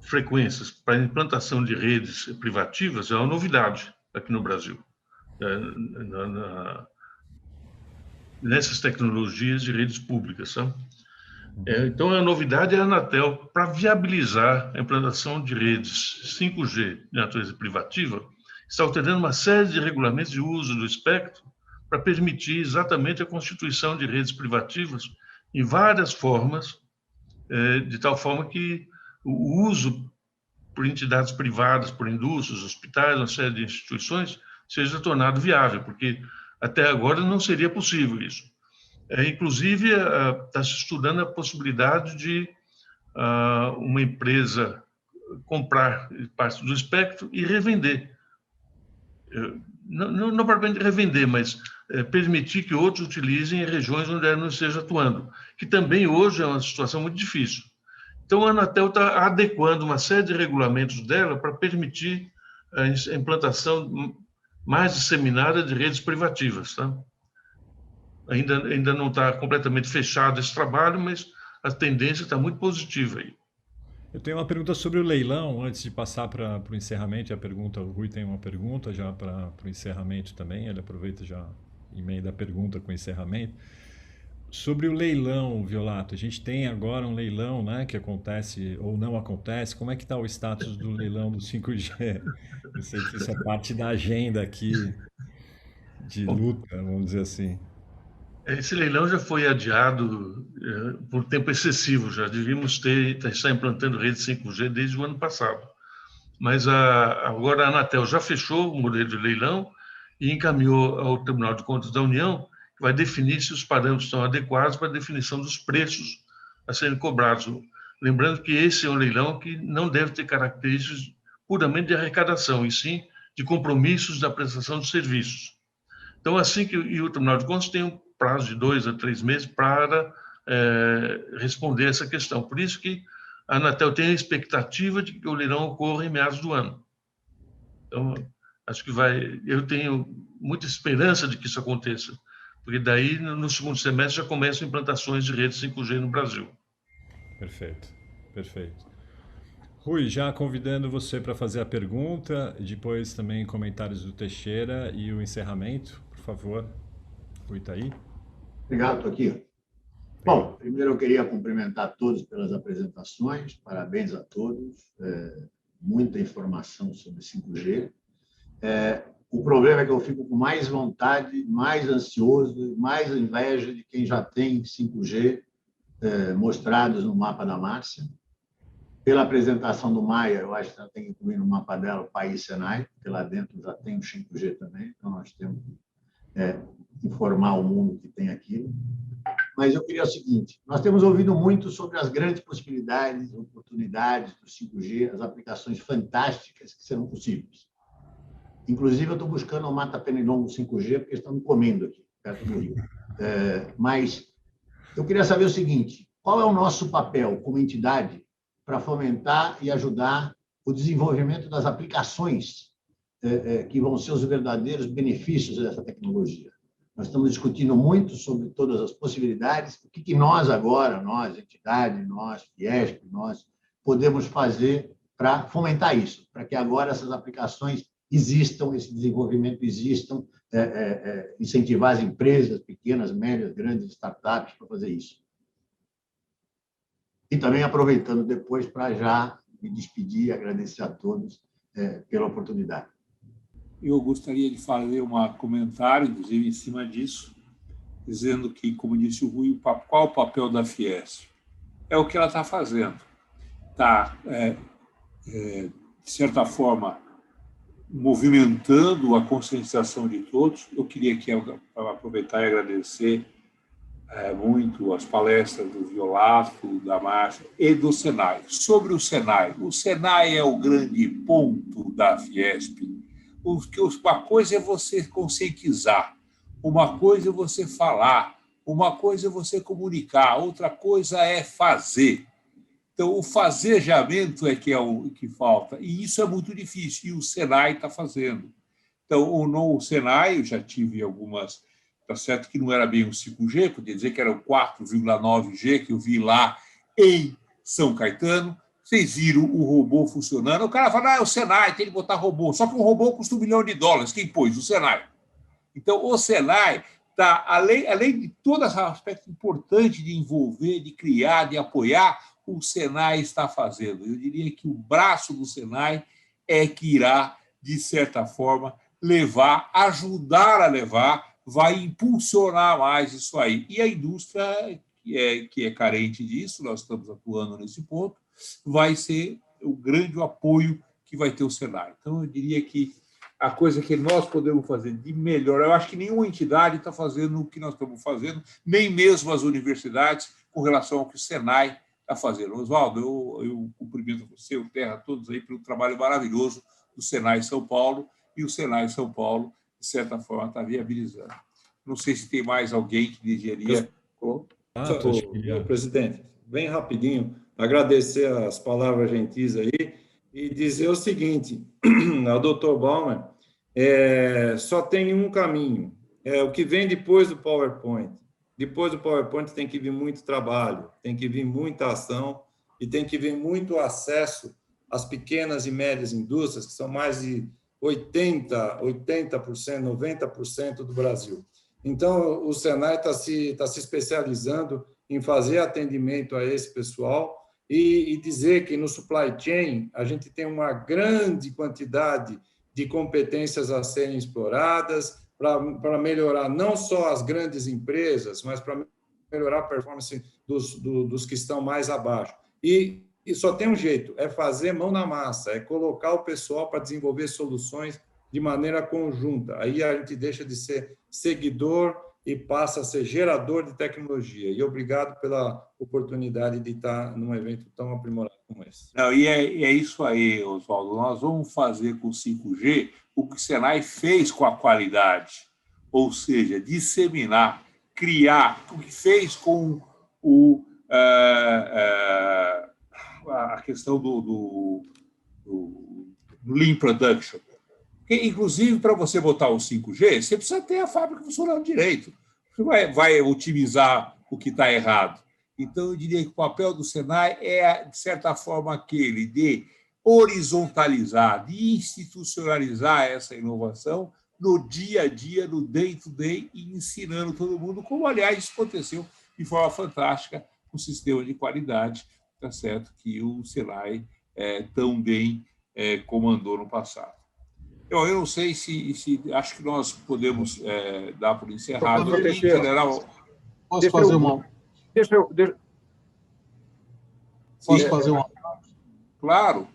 Speaker 3: frequências para implantação de redes privativas é uma novidade aqui no Brasil, nessas tecnologias de redes públicas, sabe? Então, a novidade é a Anatel, para viabilizar a implantação de redes 5G de natureza privativa, está alterando uma série de regulamentos de uso do espectro para permitir exatamente a constituição de redes privativas em várias formas, de tal forma que o uso por entidades privadas, por indústrias, hospitais, uma série de instituições, seja tornado viável, porque até agora não seria possível isso. Inclusive, está se estudando a possibilidade de uma empresa comprar parte do espectro e revender. Não propriamente revender, mas permitir que outros utilizem em regiões onde ela não esteja atuando, que também hoje é uma situação muito difícil. Então, a Anatel está adequando uma série de regulamentos dela para permitir a implantação mais disseminada de redes privativas, tá? Ainda não está completamente fechado esse trabalho, mas a tendência está muito positiva aí.
Speaker 4: Eu tenho uma pergunta sobre o leilão, antes de passar para o encerramento. O Rui tem uma pergunta já para o encerramento também, ele aproveita já emenda a pergunta com o encerramento. Sobre o leilão, Violato, a gente tem agora um leilão, né, que acontece ou não acontece. Como é que está o status do leilão do 5G? Eu sei que isso é parte da agenda aqui de
Speaker 3: Bom,
Speaker 4: luta, vamos dizer assim.
Speaker 3: esse leilão já foi adiado por tempo excessivo, já devíamos estar implantando rede 5G desde o ano passado. Mas agora a Anatel já fechou o modelo de leilão e encaminhou ao Tribunal de Contas da União, que vai definir se os parâmetros estão adequados para a definição dos preços a serem cobrados. Lembrando que esse é um leilão que não deve ter características puramente de arrecadação, e sim de compromissos da prestação de serviços. Então, assim que o Tribunal de Contas tem um prazo de 2 a 3 meses para responder essa questão. Por isso que a Anatel tem a expectativa de que o leilão ocorra em meados do ano. Então, acho que eu tenho muita esperança de que isso aconteça, porque daí, no segundo semestre, já começam implantações de rede 5G no Brasil.
Speaker 4: Perfeito, perfeito. Rui, já convidando você para fazer a pergunta, depois também comentários do Teixeira e o encerramento, por favor. Rui, está aí?
Speaker 2: Obrigado, estou aqui. Bom, primeiro eu queria cumprimentar todos pelas apresentações, parabéns a todos, muita informação sobre 5G. O problema é que eu fico com mais vontade, mais ansioso, mais inveja de quem já tem 5G mostrados no mapa da Márcia. Pela apresentação do Maia, eu acho que ela tem que incluir no mapa dela o país Senai, porque lá dentro já tem o 5G também, então nós temos que informar o mundo que tem aquilo. Mas eu queria o seguinte, nós temos ouvido muito sobre as grandes possibilidades, oportunidades do 5G, as aplicações fantásticas que serão possíveis. Inclusive, eu estou buscando o Mata Pernilongo 5G, porque estão me comendo aqui, perto do Rio. Mas eu queria saber o seguinte, qual é o nosso papel como entidade para fomentar e ajudar o desenvolvimento das aplicações que vão ser os verdadeiros benefícios dessa tecnologia? Nós estamos discutindo muito sobre todas as possibilidades, o que nós agora, nós, entidade, nós, Fiesp, nós, podemos fazer para fomentar isso, para que agora essas aplicações existam, esse desenvolvimento existam, incentivar as empresas, pequenas, médias, grandes, startups, para fazer isso. E também aproveitando depois para já me despedir e agradecer a todos pela oportunidade.
Speaker 1: Eu gostaria de fazer um comentário, inclusive, em cima disso, dizendo que, como disse o Rui, qual o papel da Fiesp? É o que ela está fazendo. Está, de certa forma, movimentando a conscientização de todos. Eu queria aqui aproveitar e agradecer muito as palestras do Violato, da Márcia e do Senai. Sobre o Senai é o grande ponto da Fiesp. Uma coisa é você conscientizar, uma coisa é você falar, uma coisa é você comunicar, outra coisa é fazer. Então, o fazejamento é o que falta, e isso é muito difícil, e o Senai está fazendo. Então, o Senai, eu já tive algumas, está certo que não era bem o 5G, podia dizer que era o 4,9G que eu vi lá em São Caetano. Vocês viram o robô funcionando, o cara fala, é o Senai, tem que botar robô, só que um robô custa $1 milhão, quem pôs? O Senai. Então, o Senai está, além de todo esse aspecto importante de envolver, de criar, de apoiar, o Senai está fazendo. Eu diria que o braço do Senai é que irá, de certa forma, ajudar a levar, vai impulsionar mais isso aí. E a indústria, que é carente disso, nós estamos atuando nesse ponto, vai ser o grande apoio que vai ter o Senai. Então, eu diria que a coisa que nós podemos fazer de melhor, eu acho que nenhuma entidade está fazendo o que nós estamos fazendo, nem mesmo as universidades, com relação ao que o Senai está fazendo. Oswaldo, eu cumprimento você, o Terra, todos aí, pelo trabalho maravilhoso do Senai São Paulo, e o Senai São Paulo, de certa forma, está viabilizando. Não sei se tem mais alguém que desejaria...
Speaker 6: Presidente, bem rapidinho, agradecer as palavras gentis aí e dizer o seguinte, ao Dr. Baumer, só tem um caminho, o que vem depois do PowerPoint. Depois do PowerPoint tem que vir muito trabalho, tem que vir muita ação e tem que vir muito acesso às pequenas e médias indústrias, que são mais de 80%, 90% do Brasil. Então, o Senai está se especializando em fazer atendimento a esse pessoal e dizer que no supply chain a gente tem uma grande quantidade de competências a serem exploradas para melhorar não só as grandes empresas, mas para melhorar a performance dos que estão mais abaixo. E só tem um jeito, é fazer mão na massa, é colocar o pessoal para desenvolver soluções de maneira conjunta. Aí a gente deixa de ser seguidor e passa a ser gerador de tecnologia. E obrigado pela oportunidade de estar num evento tão aprimorado como esse.
Speaker 1: Não, e é isso aí, Oswaldo. Nós vamos fazer com o 5G o que o Senai fez com a qualidade, ou seja, disseminar, criar, o que fez com a questão do Lean Production. Porque, inclusive, para você botar o 5G, você precisa ter a fábrica funcionando direito. Você vai otimizar o que está errado. Então, eu diria que o papel do Senai é, de certa forma, aquele de horizontalizar, de institucionalizar essa inovação no dia a dia, no day-to-day, e ensinando todo mundo, como, aliás, isso aconteceu de forma fantástica com o sistema de qualidade, tá certo, que o Senai tão bem comandou no passado. Eu não sei se acho que nós podemos dar por encerrado. Em general,
Speaker 2: posso fazer uma... Posso fazer uma...
Speaker 1: Claro.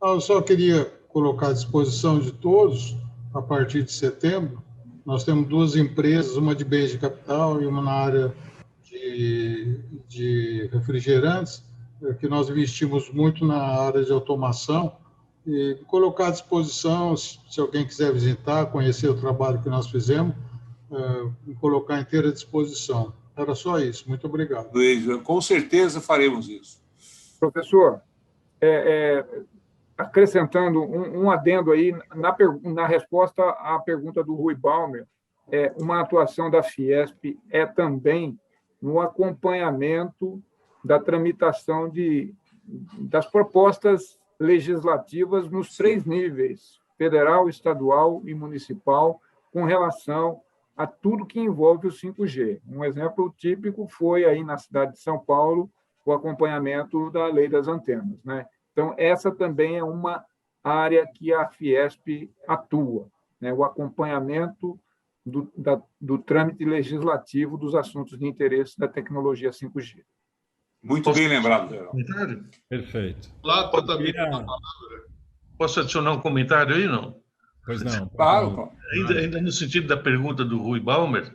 Speaker 2: Eu só queria colocar à disposição de todos, a partir de setembro, nós temos 2 empresas, uma de bens de capital e uma na área de refrigerantes, que nós investimos muito na área de automação, e colocar à disposição, se alguém quiser visitar, conhecer o trabalho que nós fizemos, colocar inteira à disposição. Era só isso. Muito obrigado.
Speaker 1: Luiz, com certeza faremos isso.
Speaker 7: Professor, acrescentando um adendo aí, na resposta à pergunta do Rui Balmer, uma atuação da Fiesp é também no acompanhamento da tramitação das propostas legislativas nos 3 níveis, federal, estadual e municipal, com relação a tudo que envolve o 5G. Um exemplo típico foi aí na cidade de São Paulo, o acompanhamento da lei das antenas, né? Então, essa também é uma área que a Fiesp atua, né? O acompanhamento do trâmite legislativo dos assuntos de interesse da tecnologia 5G.
Speaker 1: Muito bem lembrado, Geraldo.
Speaker 4: Perfeito.
Speaker 3: Posso adicionar um comentário aí, não?
Speaker 4: Pois não.
Speaker 1: Claro.
Speaker 3: Ainda no sentido da pergunta do Rui Balmer,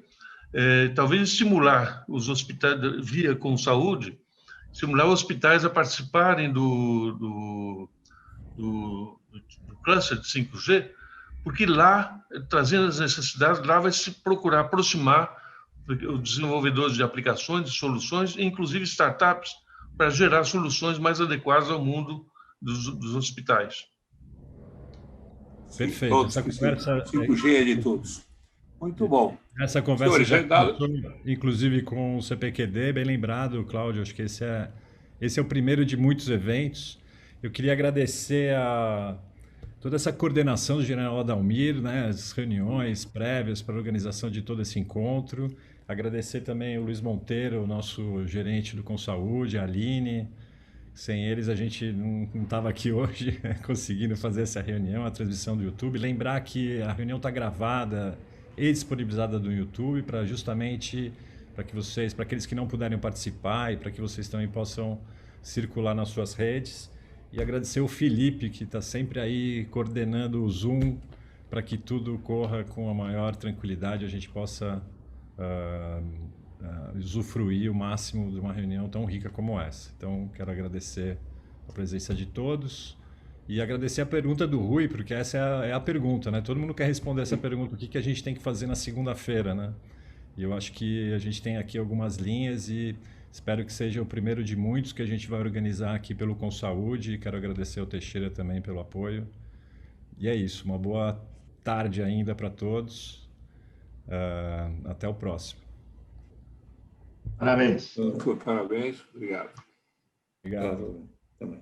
Speaker 3: talvez estimular os hospitais, via Consaúde, estimular os hospitais a participarem do cluster de 5G, porque lá, trazendo as necessidades, lá vai se procurar aproximar os desenvolvedores de aplicações, de soluções, e inclusive startups, para gerar soluções mais adequadas ao mundo dos hospitais.
Speaker 4: Perfeito.
Speaker 1: Todos,
Speaker 4: essa conversa
Speaker 1: 5G é de todos. Muito bom.
Speaker 4: Essa conversa
Speaker 1: Senhores,
Speaker 4: já começou, inclusive com o CPQD, bem lembrado, Cláudio, acho que esse é o primeiro de muitos eventos. Eu queria agradecer a toda essa coordenação do general Adalmir, né, as reuniões prévias para a organização de todo esse encontro. Agradecer também o Luiz Monteiro, o nosso gerente do Consaúde, a Aline. Sem eles, a gente não estava aqui hoje conseguindo fazer essa reunião, a transmissão do YouTube. Lembrar que a reunião está gravada e disponibilizada no YouTube para justamente para aqueles que não puderem participar e para que vocês também possam circular nas suas redes. E agradecer o Felipe, que está sempre aí coordenando o Zoom para que tudo corra com a maior tranquilidade, a gente possa usufruir o máximo de uma reunião tão rica como essa. Então, quero agradecer a presença de todos e agradecer a pergunta do Rui, porque essa é a pergunta, né? Todo mundo quer responder essa pergunta, o que a gente tem que fazer na segunda-feira, né? E eu acho que a gente tem aqui algumas linhas e espero que seja o primeiro de muitos que a gente vai organizar aqui pelo Consaúde. Quero agradecer ao Teixeira também pelo apoio. E é isso, uma boa tarde ainda para todos. Até o próximo.
Speaker 2: Parabéns.
Speaker 1: Parabéns. Obrigado.
Speaker 4: Obrigado.
Speaker 6: Também.